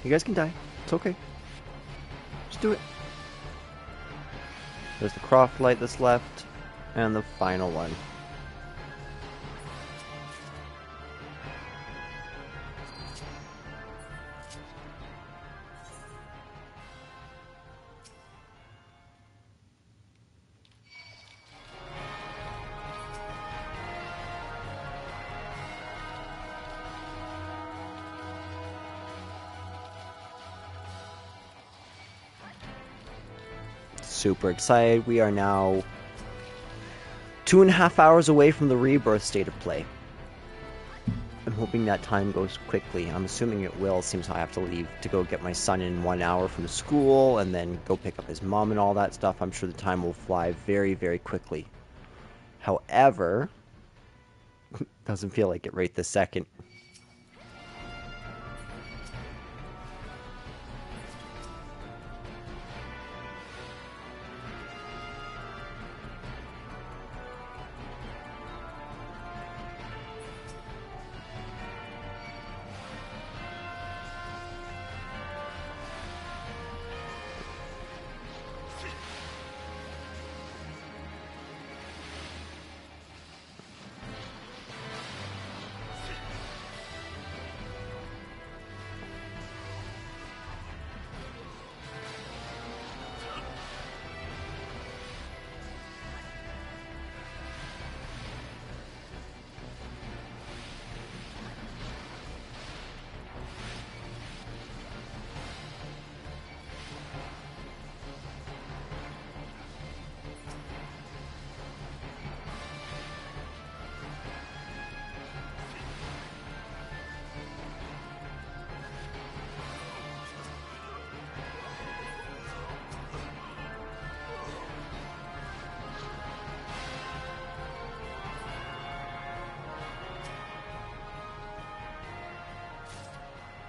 You guys can die. It's okay. Just do it. There's the Croft light that's left, and the final one. Super excited. We are now 2.5 hours away from the rebirth state of play. I'm hoping that time goes quickly. I'm assuming it will, since I have to leave to go get my son in 1 hour from school and then go pick up his mom and all that stuff. I'm sure the time will fly very, very quickly. However, doesn't feel like it right this second.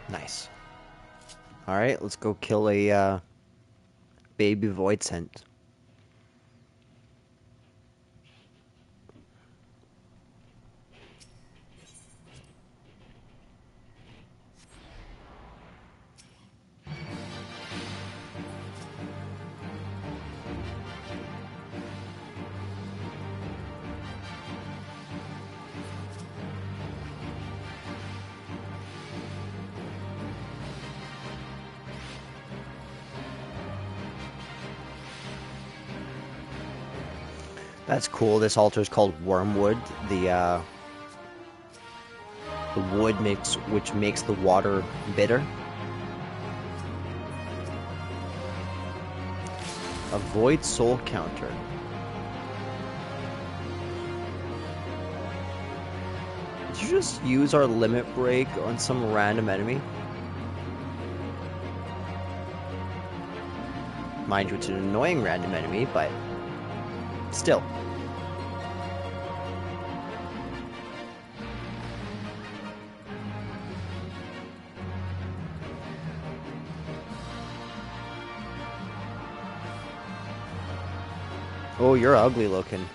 Nice. Alright, let's go kill a baby void scent. That's cool. This altar is called Wormwood. The wood which makes the water bitter. A void soul counter. Did you just use our limit break on some random enemy? Mind you, it's an annoying random enemy, but still. Oh, you're ugly looking.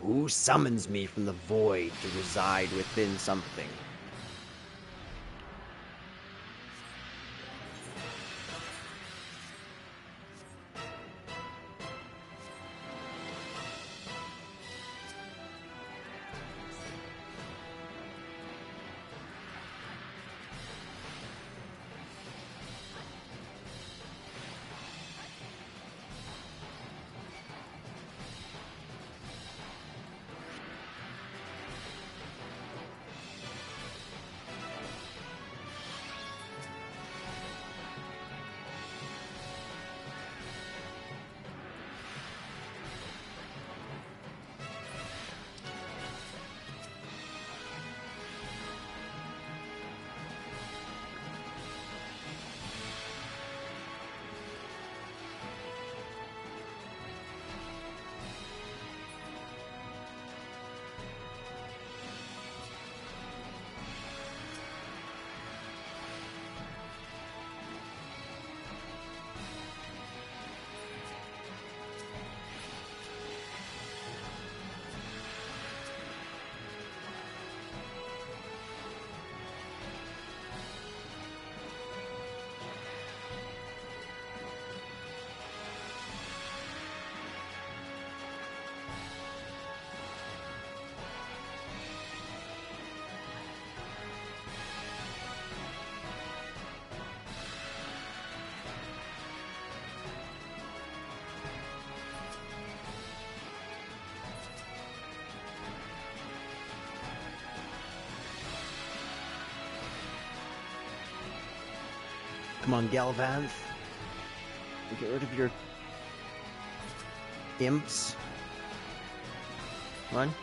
Who summons me from the void to reside within something? Come on, Galvanth. Get rid of your imps. Come on.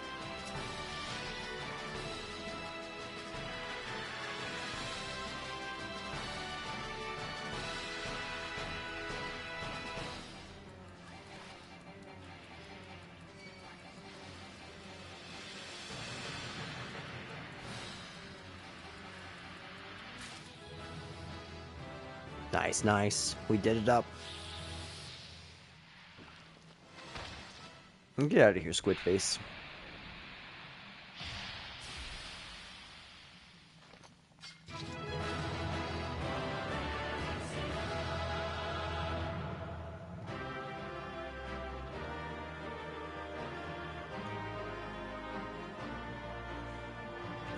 Nice, nice. We did it up. Get out of here, Squid Face.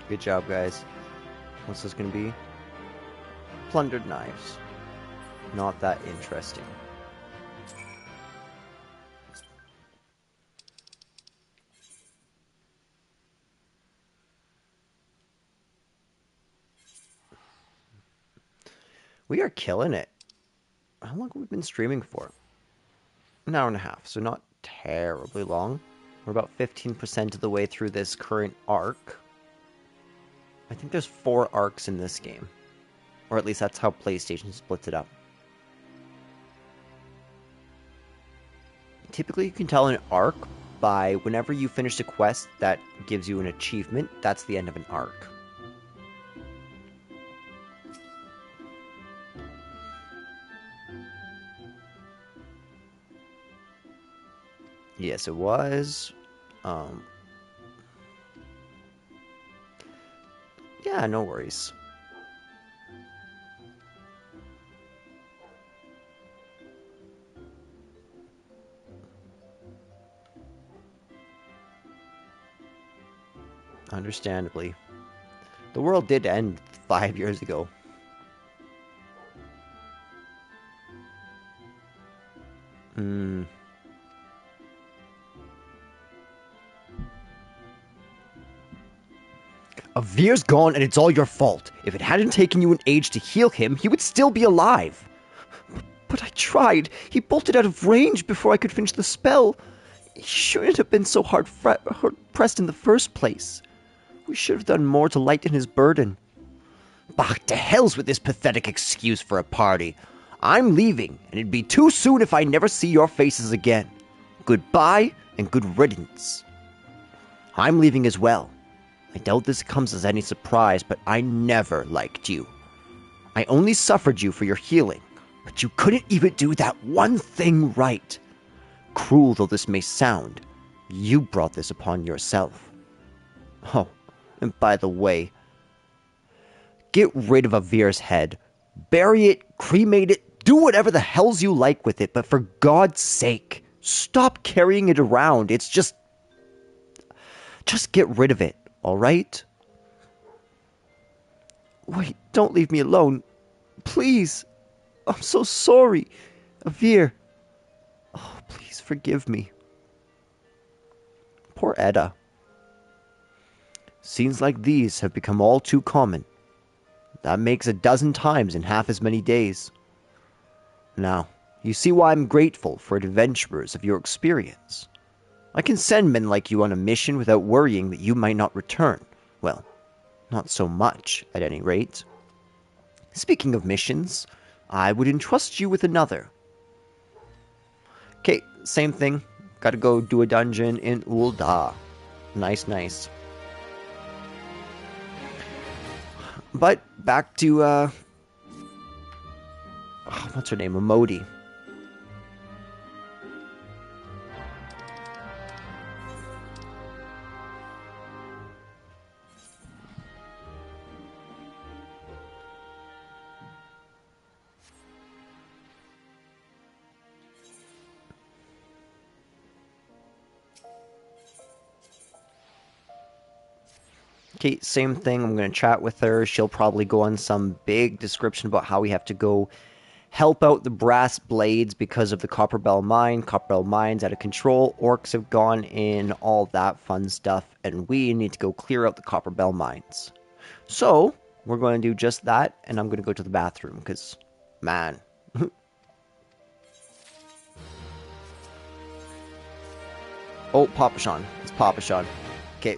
Good job, guys. What's this gonna be? Plundered knives. Not that interesting. We are killing it. How long have we been streaming for? An hour and a half, so not terribly long. We're about 15% of the way through this current arc. I think there's 4 arcs in this game. Or at least that's how PlayStation splits it up. Typically, you can tell an arc by whenever you finish a quest that gives you an achievement, that's the end of an arc. Yes, it was. Yeah, no worries. Understandably. The world did end 5 years ago. Avir's gone and it's all your fault. If it hadn't taken you an age to heal him, he would still be alive. But I tried. He bolted out of range before I could finish the spell. He shouldn't have been so hard pressed in the first place. We should have done more to lighten his burden. Bah, to hell's with this pathetic excuse for a party. I'm leaving, and it'd be too soon if I never see your faces again. Goodbye, and good riddance. I'm leaving as well. I doubt this comes as any surprise, but I never liked you. I only suffered you for your healing, but you couldn't even do that one thing right. Cruel though this may sound, you brought this upon yourself. Oh, and by the way, get rid of Avir's head. Bury it, cremate it, do whatever the hells you like with it, but for God's sake, stop carrying it around. It's just get rid of it, alright? Wait, don't leave me alone. Please. I'm so sorry. Avir. Oh, please forgive me. Poor Edda. Scenes like these have become all too common. That makes 12 times in half as many days. Now, you see why I'm grateful for adventurers of your experience. I can send men like you on a mission without worrying that you might not return. Well, not so much, at any rate. Speaking of missions, I would entrust you with another. Okay, same thing. Gotta go do a dungeon in Ul'dah. Nice, nice. But back to, what's her name? Emodi. Okay, same thing. I'm going to chat with her. She'll probably go on some big description about how we have to go help out the brass blades because of the Copperbell mine. Copperbell mine's out of control. Orcs have gone in, all that fun stuff. And we need to go clear out the Copperbell mines. So, we're going to do just that. And I'm going to go to the bathroom because Man. Oh, Papa Sean. It's Papa Sean. Okay.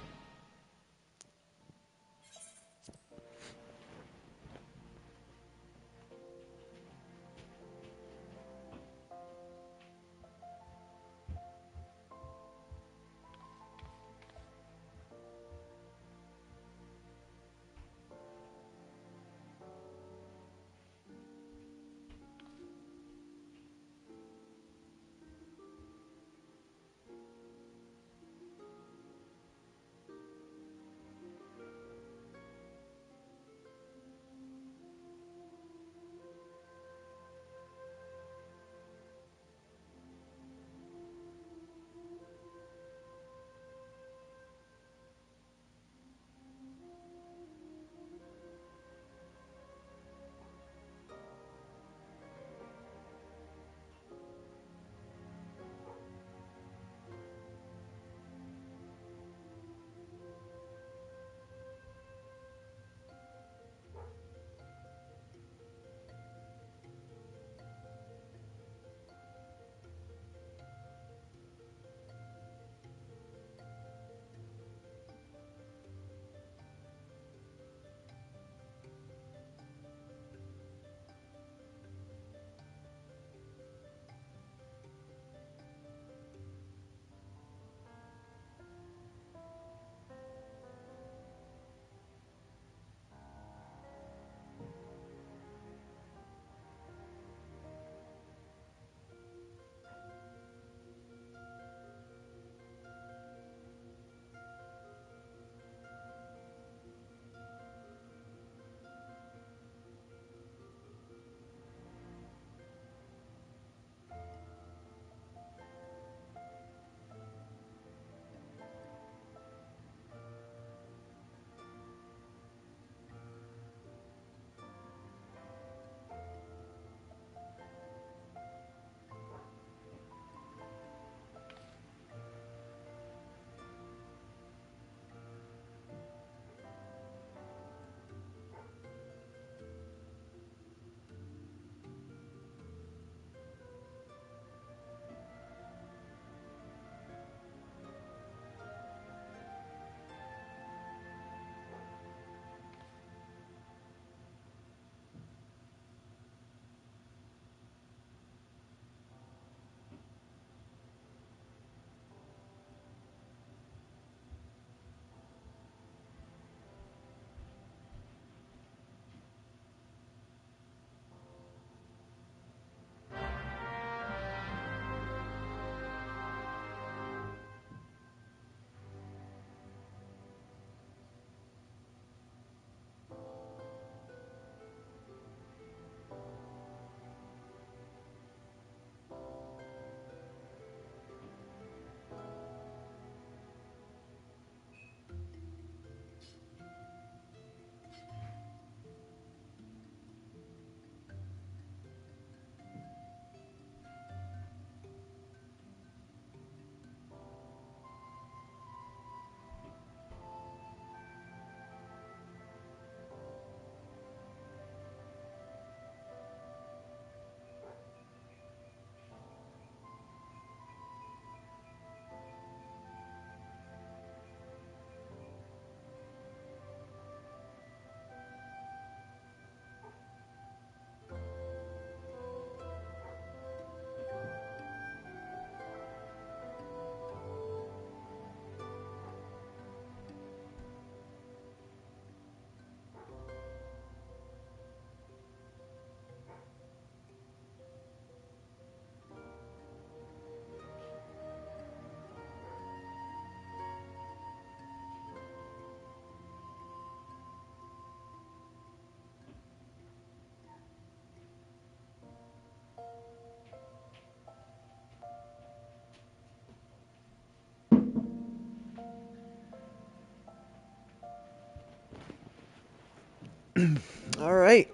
Alright.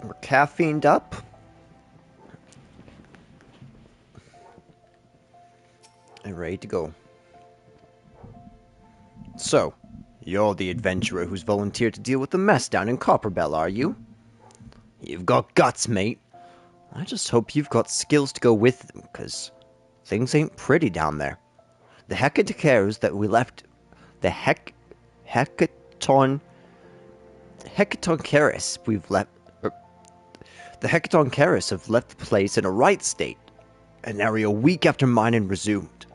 We're caffeined up. And ready to go. So, you're the adventurer who's volunteered to deal with the mess down in Copperbell, are you? You've got guts, mate. I just hope you've got skills to go with them, 'cause things ain't pretty down there. The hecatocares that we left... The hecaton... Hecatoncaris we've left... The Hecatoncaris have left the place in a right state, an area a week after mining resumed.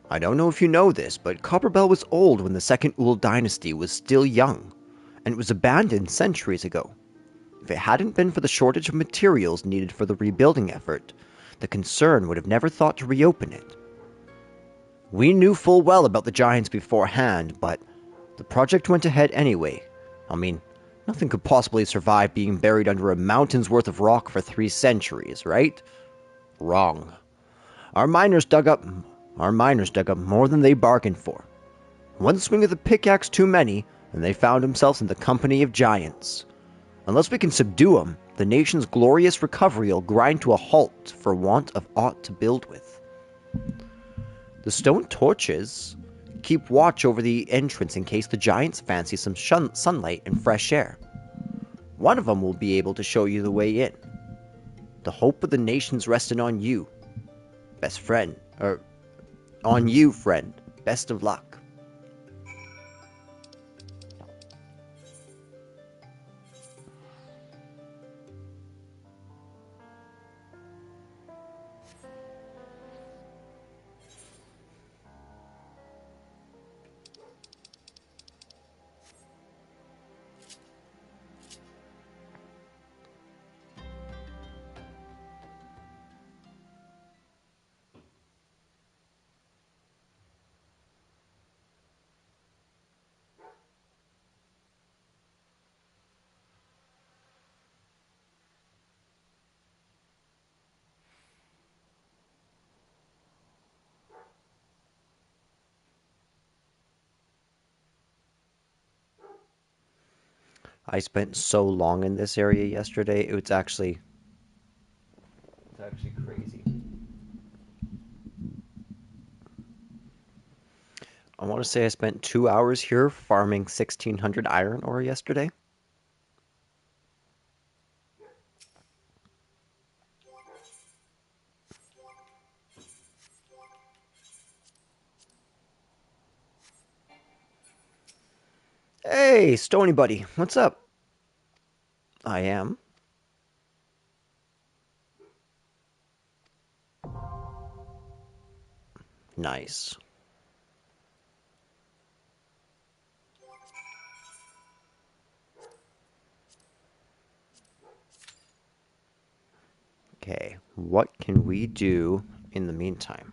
I don't know if you know this, but Copperbell was old when the Second Ul dynasty was still young, and it was abandoned centuries ago. If it hadn't been for the shortage of materials needed for the rebuilding effort, the concern would have never thought to reopen it. We knew full well about the giants beforehand, but the project went ahead anyway. I mean, nothing could possibly survive being buried under a mountain's worth of rock for 3 centuries, right? Wrong. Our miners dug up more than they bargained for. One swing of the pickaxe too many, and they found themselves in the company of giants. Unless we can subdue them, the nation's glorious recovery will grind to a halt for want of aught to build with. The stone torches keep watch over the entrance in case the giants fancy some sunlight and fresh air. One of them will be able to show you the way in. The hope of the nation's resting on you, best friend, or on you, friend. Best of luck. I spent so long in this area yesterday, it's actually crazy. I want to say I spent 2 hours here farming 1600 iron ore yesterday. Hey, Stony Buddy, what's up? I am. Nice. Okay, what can we do in the meantime?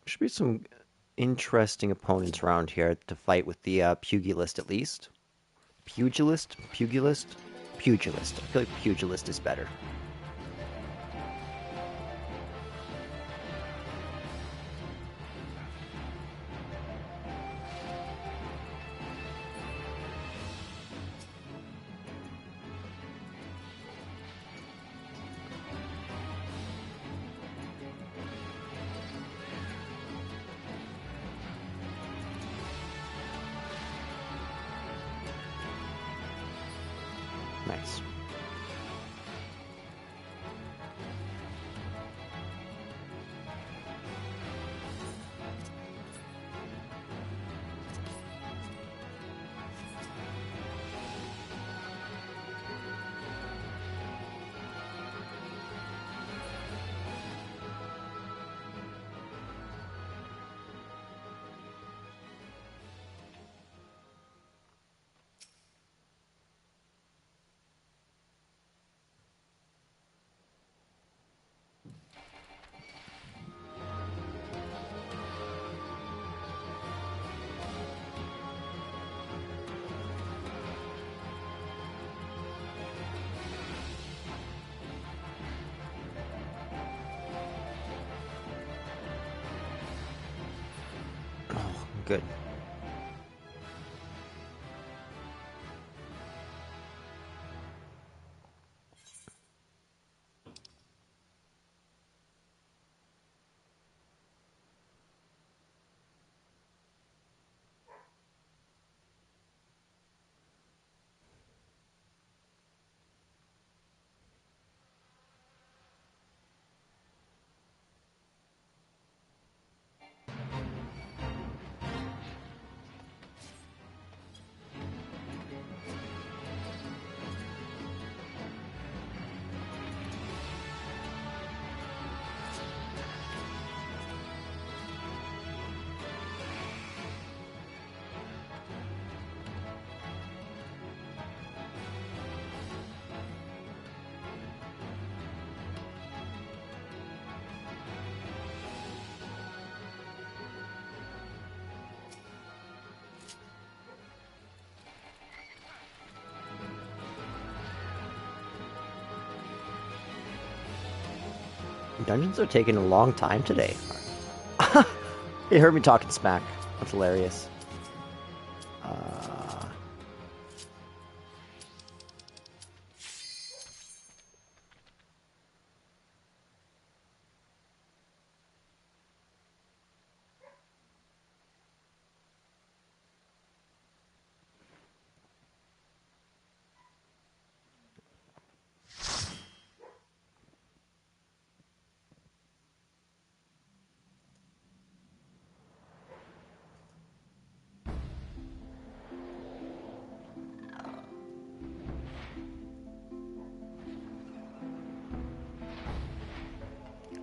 Should be some interesting opponents around here to fight with the pugilist at least. Pugilist? Pugilist? Pugilist. I feel like pugilist is better. Nice. Oh, good. dungeons are taking a long time today. You heard me talking smack. That's hilarious.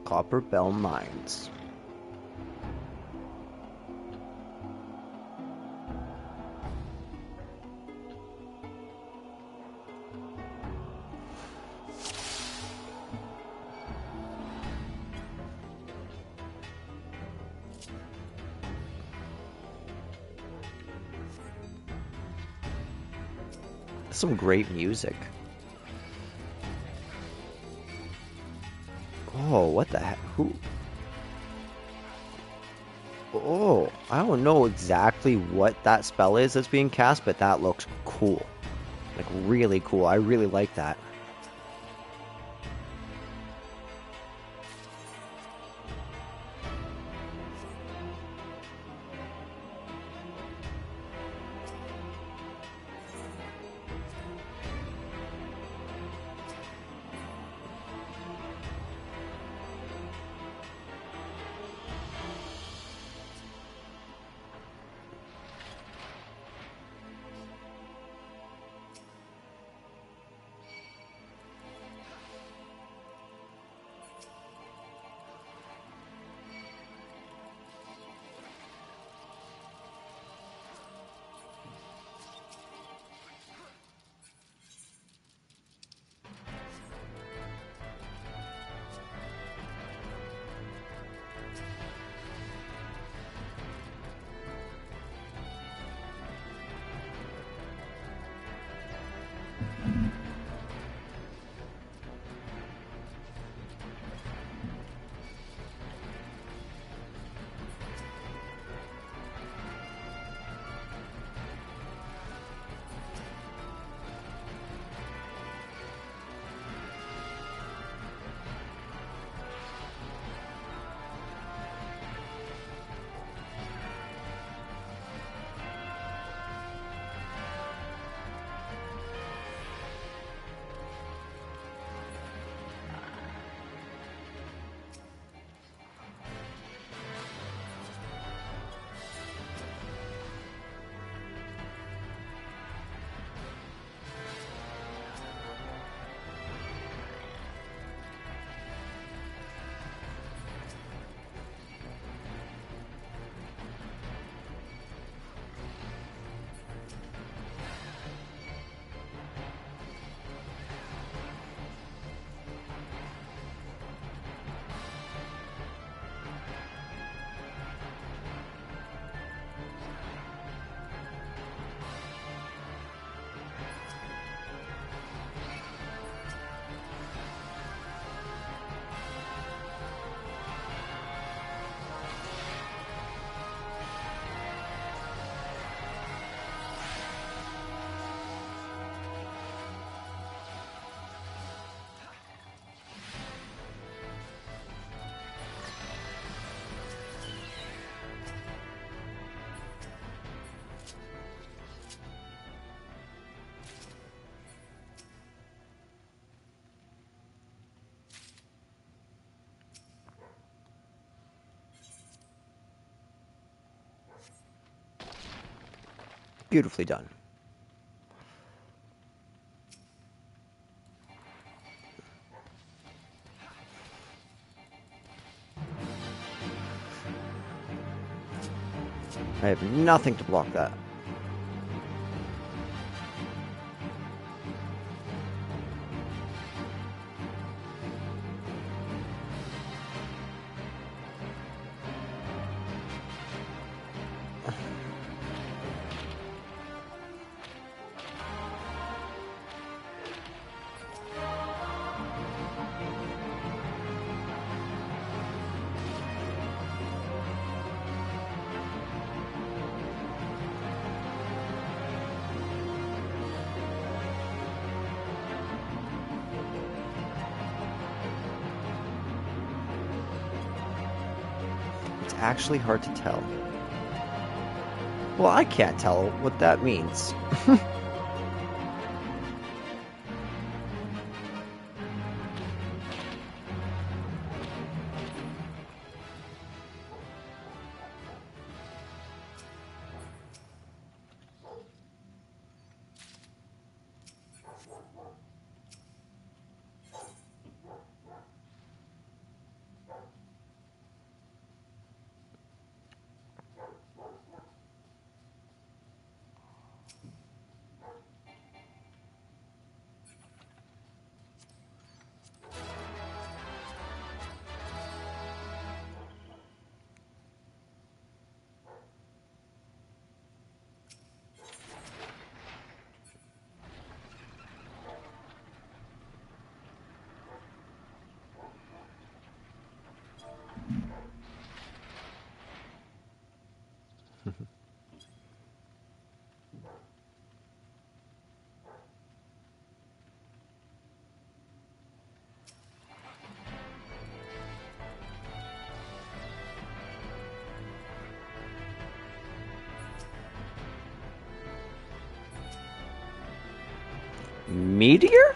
Copper Bell Mines. Some great music. Oh, what the heck? Who? Oh, I don't know exactly what that spell is that's being cast, but that looks cool. Like, really cool. I really like that. Beautifully done. I have nothing to block that. actually hard to tell. Well, I can't tell what that means. Meteor?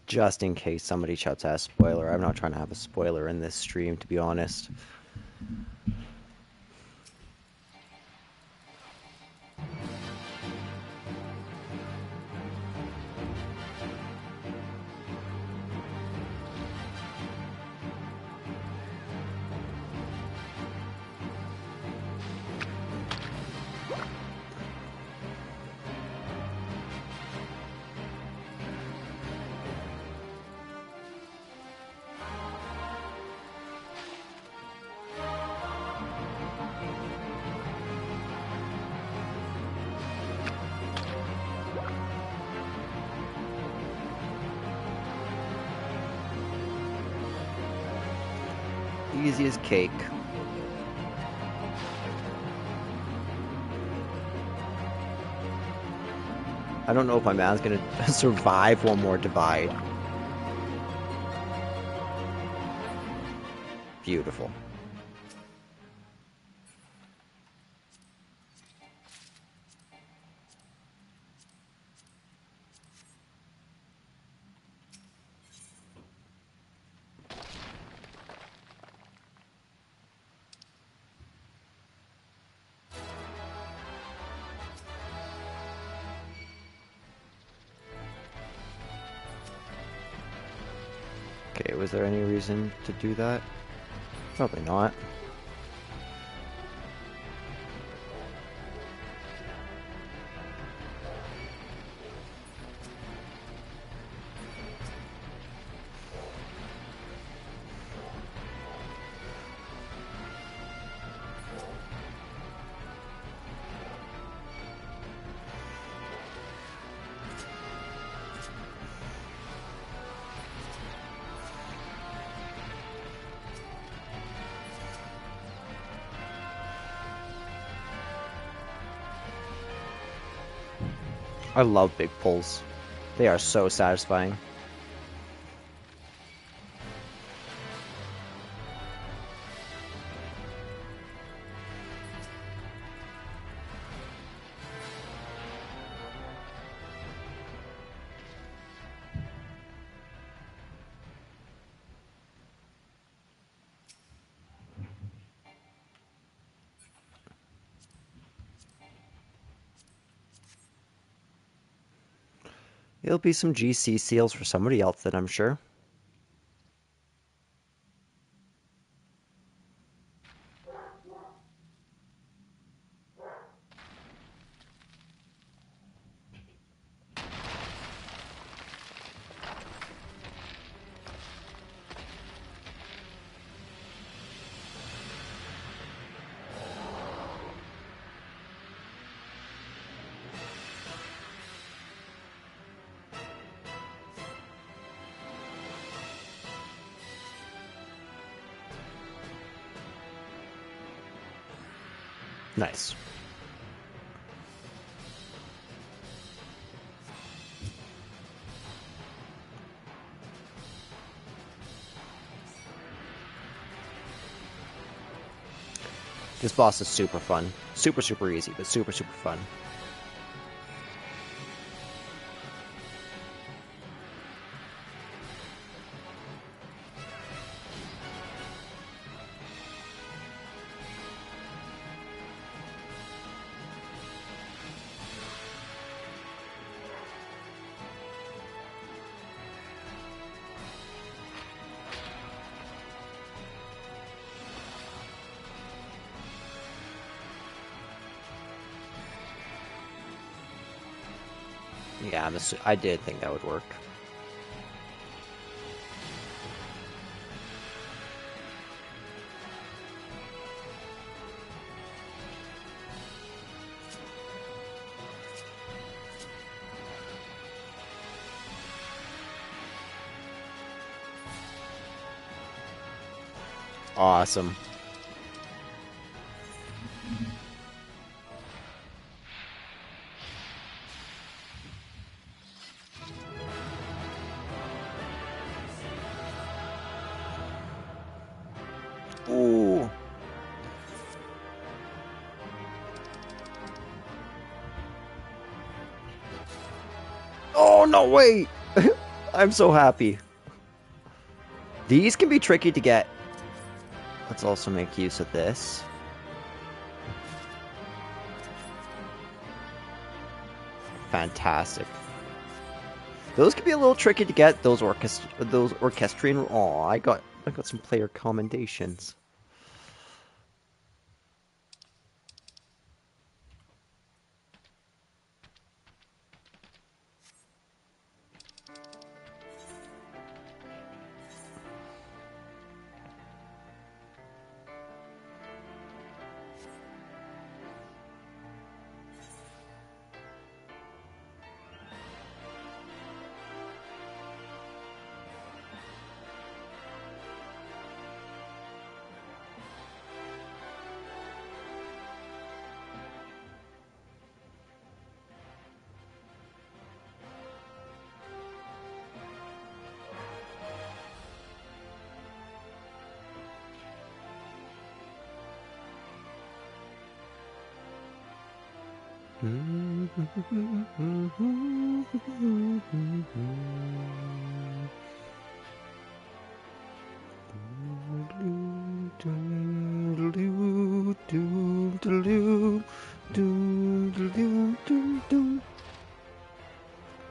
Just in case somebody shouts out a spoiler. I'm not trying to have a spoiler in this stream, to be honest. Easy as cake. I don't know if my man's gonna survive one more divide. Beautiful. Okay, was there any reason to do that? Probably not. I love big pulls. They are so satisfying. It'll be some GC seals for somebody else then, I'm sure. Nice. This boss is super fun. Super, super easy, but super, super fun. Yeah, I did think that would work. Awesome. Ooh. Oh, no, wait! I'm so happy. These can be tricky to get. Let's also make use of this. Fantastic. Those can be a little tricky to get. Those orchestrion. Oh, I got some player commendations.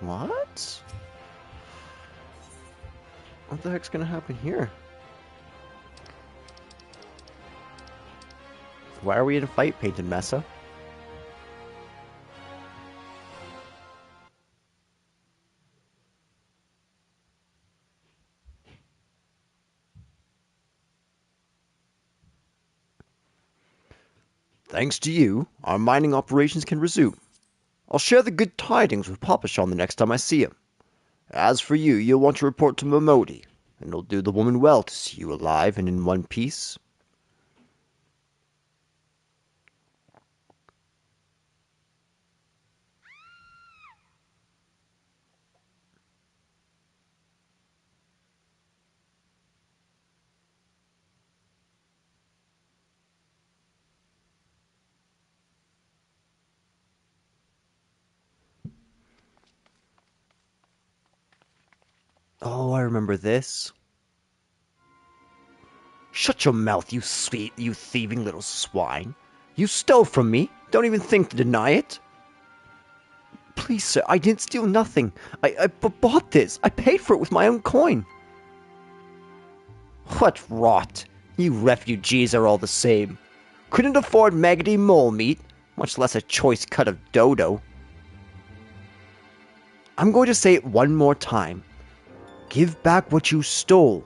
What? What the heck's gonna happen here? Why are we in a fight, Painted Mesa? Thanks to you, our mining operations can resume. I'll share the good tidings with Papa Sean the next time I see him. As for you, you'll want to report to Momodi, and it'll do the woman well to see you alive and in one piece. I remember this. Shut your mouth, you thieving little swine. You stole from me. Don't even think to deny it. Please, sir, I didn't steal nothing. I bought this. I paid for it with my own coin. What rot. You refugees are all the same. Couldn't afford maggoty mole meat, much less a choice cut of dodo. I'm going to say it one more time. Give back what you stole,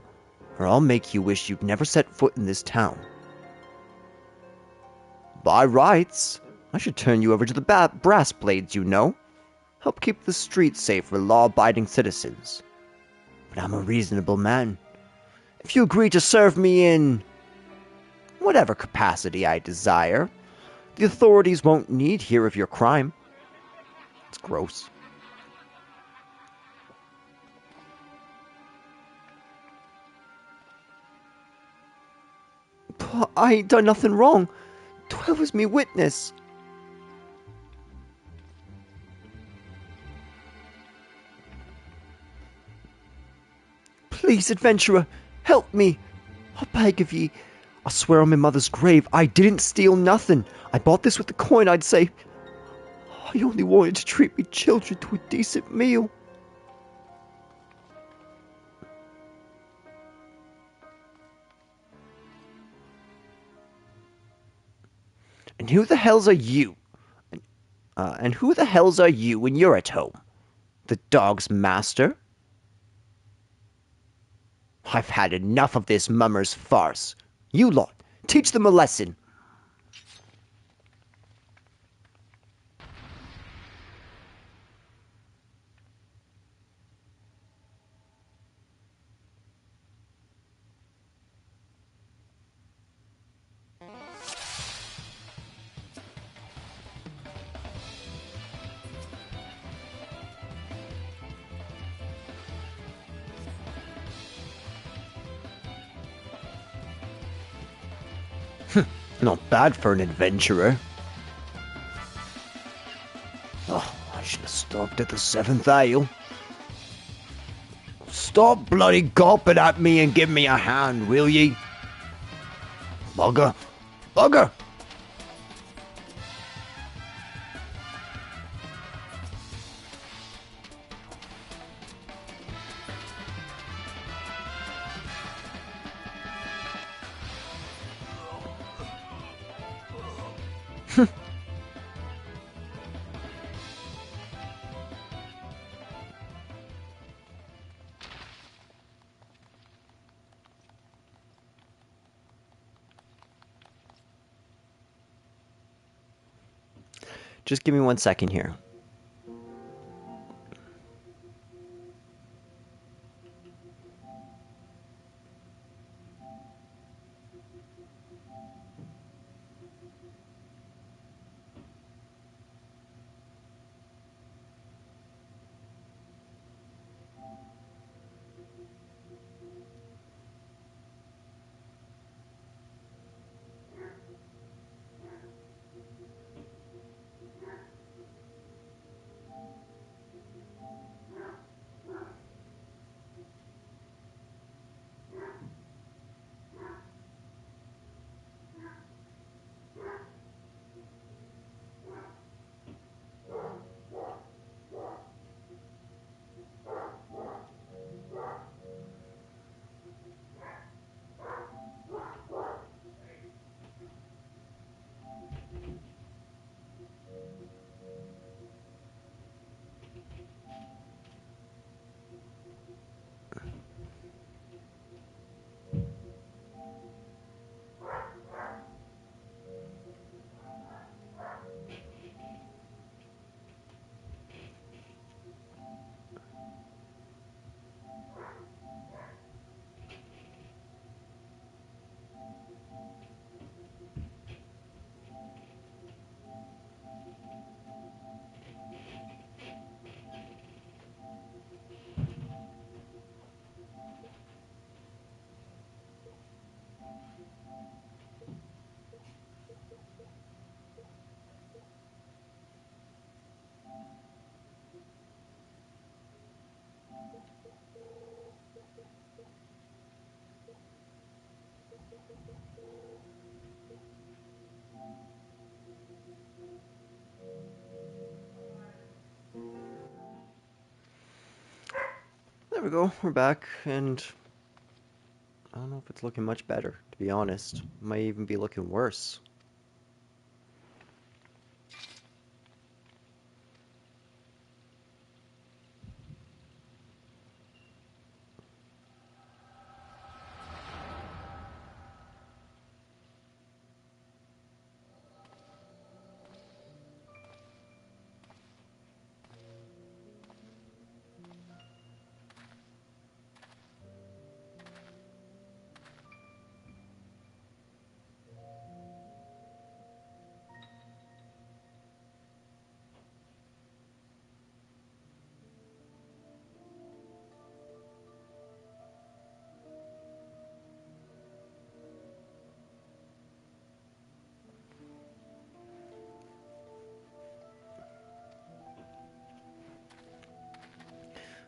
or I'll make you wish you'd never set foot in this town. By rights, I should turn you over to the brass blades, you know. Help keep the streets safe for law-abiding citizens. But I'm a reasonable man. If you agree to serve me in whatever capacity I desire, the authorities won't need hear of your crime. It's gross. But I ain't done nothing wrong. 12 is me witness. Please, adventurer, help me. I beg of ye. I swear on my mother's grave, I didn't steal nothing. I bought this with the coin, I'd say. I only wanted to treat me children to a decent meal. And who the hells are you? And who the hells are you when you're at home? The dog's master? I've had enough of this mummer's farce. You lot, teach them a lesson. Not bad for an adventurer. Oh, I should have stopped at the 7th ale. Stop bloody gulping at me and give me a hand, will ye? Bugger! Bugger! Just give me 1 second here. we go. We're back, and I don't know if it's looking much better, to be honest. It might even be looking worse.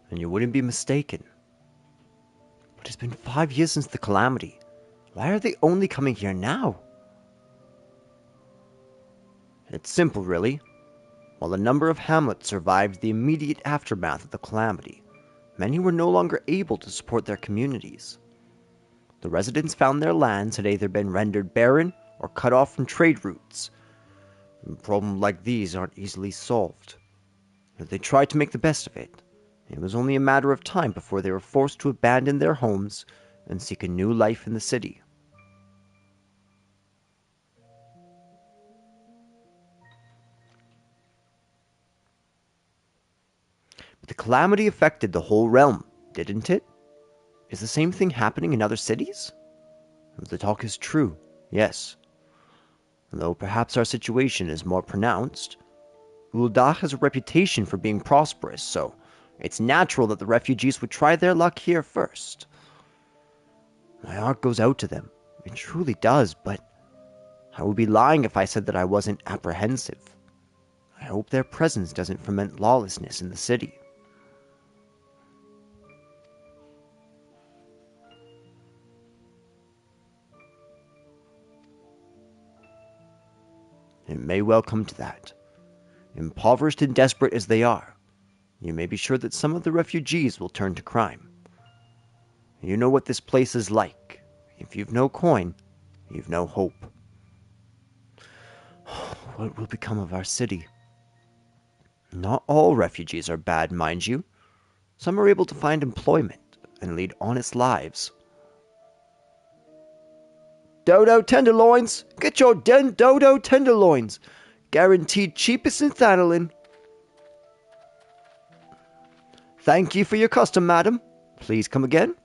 And you wouldn't be mistaken. But it's been 5 years since the calamity. Why are they only coming here now? It's simple, really. While a number of hamlets survived the immediate aftermath of the calamity, many were no longer able to support their communities. The residents found their lands had either been rendered barren or cut off from trade routes. Problems like these aren't easily solved. But they tried to make the best of it. It was only a matter of time before they were forced to abandon their homes and seek a new life in the city. But the calamity affected the whole realm, didn't it? Is the same thing happening in other cities? The talk is true, yes. Though perhaps our situation is more pronounced. Ul'dah has a reputation for being prosperous, so it's natural that the refugees would try their luck here first. My heart goes out to them. It truly does, but I would be lying if I said that I wasn't apprehensive. I hope their presence doesn't foment lawlessness in the city. It may well come to that. Impoverished and desperate as they are, you may be sure that some of the refugees will turn to crime. You know what this place is like. If you've no coin, you've no hope. What will become of our city? Not all refugees are bad, mind you. Some are able to find employment and lead honest lives. Dodo tenderloins! Get your dodo tenderloins! Guaranteed cheapest in Thanalan. Thank you for your custom, madam. Please come again.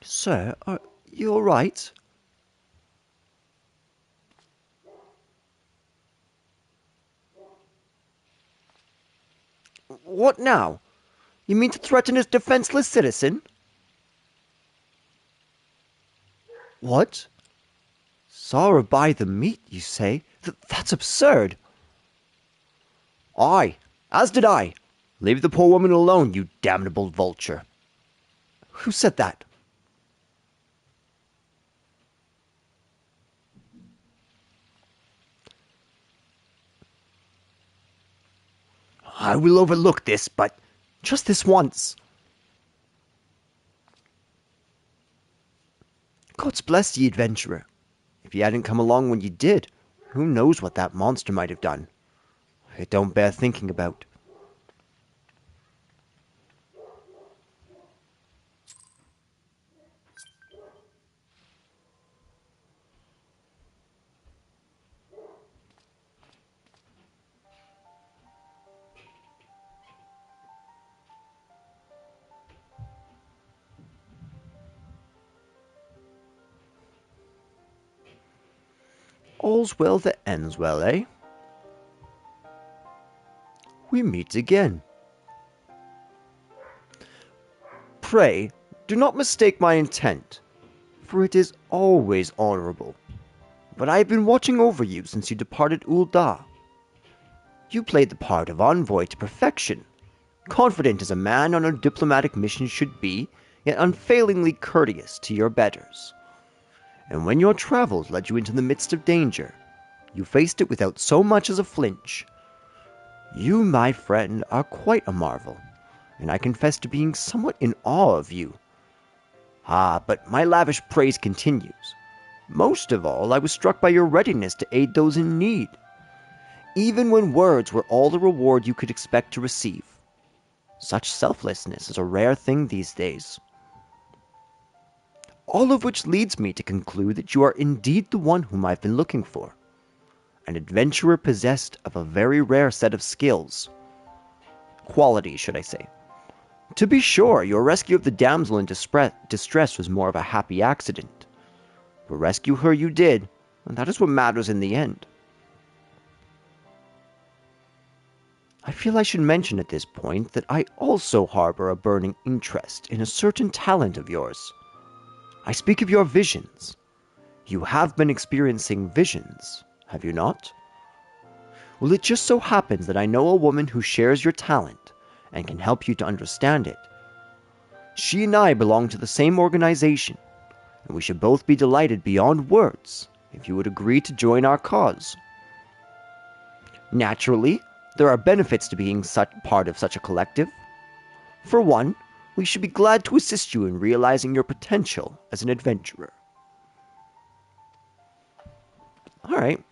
Sir, are you all right? What now? You mean to threaten a defenseless citizen? What? Saw her buy the meat, you say? That's absurd. Aye, as did I. Leave the poor woman alone, you damnable vulture. Who said that? I will overlook this, but just this once. God's bless ye, adventurer. If ye hadn't come along when ye did, who knows what that monster might have done. It don't bear thinking about. All's well that ends well, eh? We meet again. Pray, do not mistake my intent. for it is always honorable. But I have been watching over you since you departed Ul'dah. You played the part of envoy to perfection, confident as a man on a diplomatic mission should be, yet unfailingly courteous to your betters. And when your travels led you into the midst of danger, you faced it without so much as a flinch. You, my friend, are quite a marvel, and I confess to being somewhat in awe of you. Ah, but my lavish praise continues. Most of all, I was struck by your readiness to aid those in need, even when words were all the reward you could expect to receive. Such selflessness is a rare thing these days. All of which leads me to conclude that you are indeed the one whom I've been looking for. An adventurer possessed of a very rare set of skills. Qualities, should I say. To be sure, your rescue of the damsel in distress was more of a happy accident. But rescue her you did, and that is what matters in the end. I feel I should mention at this point that I also harbor a burning interest in a certain talent of yours. I speak of your visions. You have been experiencing visions, have you not? Well, it just so happens that I know a woman who shares your talent and can help you to understand it. She and I belong to the same organization, and we should both be delighted beyond words if you would agree to join our cause. Naturally, there are benefits to being part of such a collective. For one, we should be glad to assist you in realizing your potential as an adventurer. All right.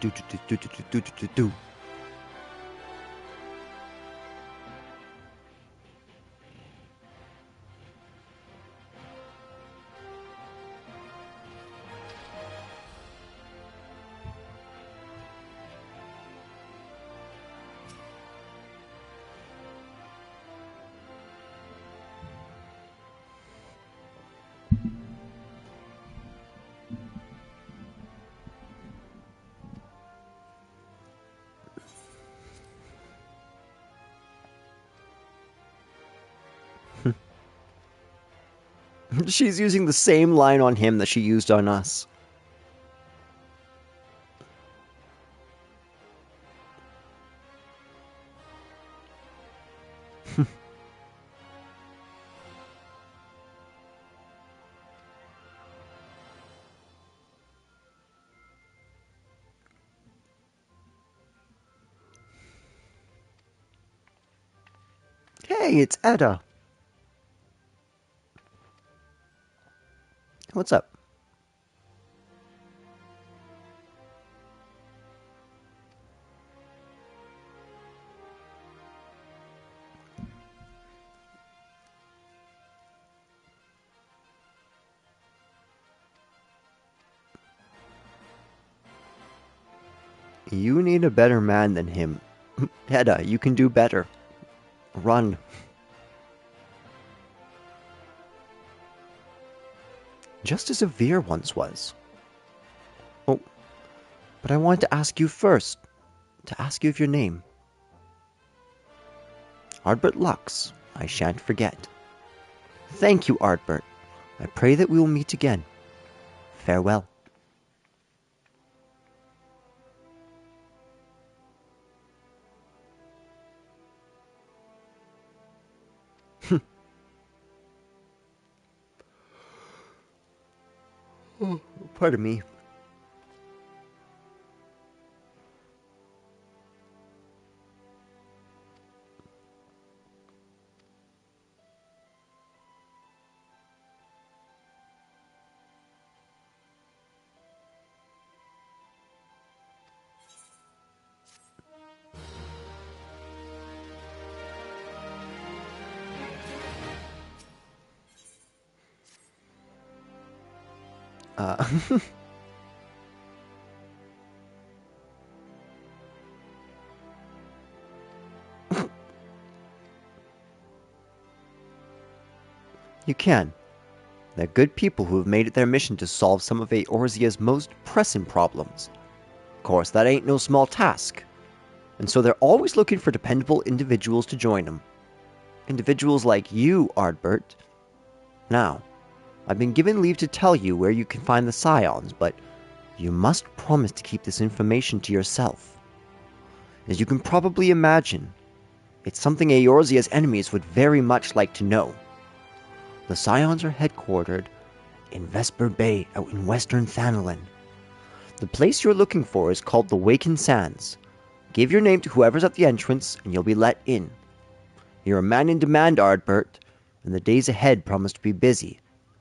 Do, do, do, do, do, do, do, do, do. She's using the same line on him that she used on us. Hey, it's Edda. What's up? You need a better man than him. Hedda, you can do better. Run. Just as Avir once was. Oh, but I wanted to ask you first. To ask you of your name. Ardbert Lux, I shan't forget. Thank you, Ardbert. I pray that we will meet again. Farewell. Oh, pardon me. Uh, You can. They're good people who have made it their mission to solve some of Eorzea's most pressing problems. Of course, that ain't no small task. And so they're always looking for dependable individuals to join them. Individuals like you, Ardbert. Now, I've been given leave to tell you where you can find the Scions, but you must promise to keep this information to yourself. As you can probably imagine, it's something Eorzea's enemies would very much like to know. The Scions are headquartered in Vesper Bay out in western Thanalan. The place you're looking for is called the Waken Sands. Give your name to whoever's at the entrance, and you'll be let in. You're a man in demand, Ardbert, and the days ahead promise to be busy.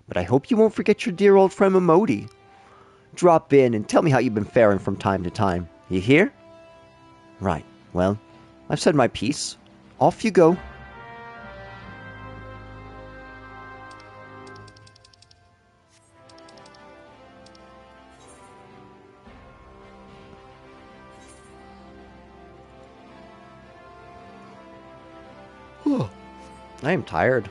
But I hope you won't forget your dear old friend Momodi. Drop in and tell me how you've been faring from time to time. You hear? Right, well, I've said my piece. Off you go. I am tired.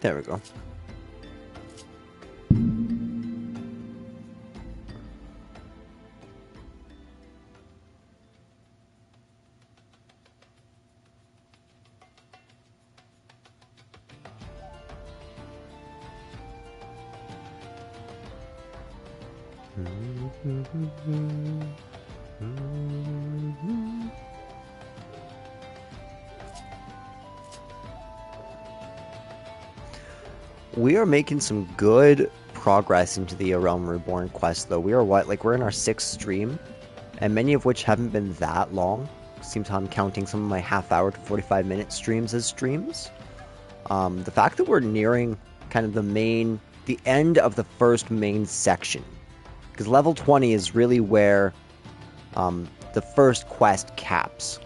There we go. We are making some good progress into the A Realm Reborn quest, though. We are we're in our 6th stream, and many of which haven't been that long. Seems I'm counting some of my half-hour to 45-minute streams as streams. The fact that we're nearing kind of the end of the first main section, because level 20 is really where the first quest caps.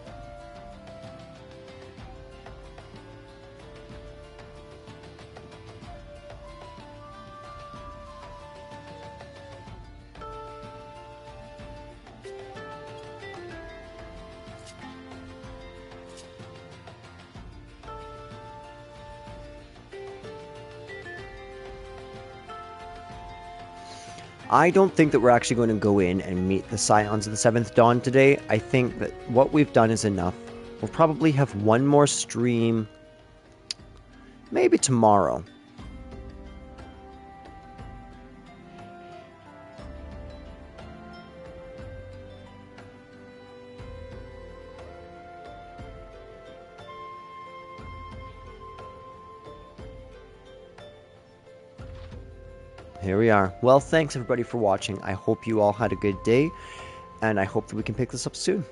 I don't think that we're actually going to go in and meet the Scions of the 7th Dawn today. I think that what we've done is enough. We'll probably have one more stream, maybe tomorrow. Here we are. Well, thanks everybody for watching. I hope you all had a good day, and I hope that we can pick this up soon.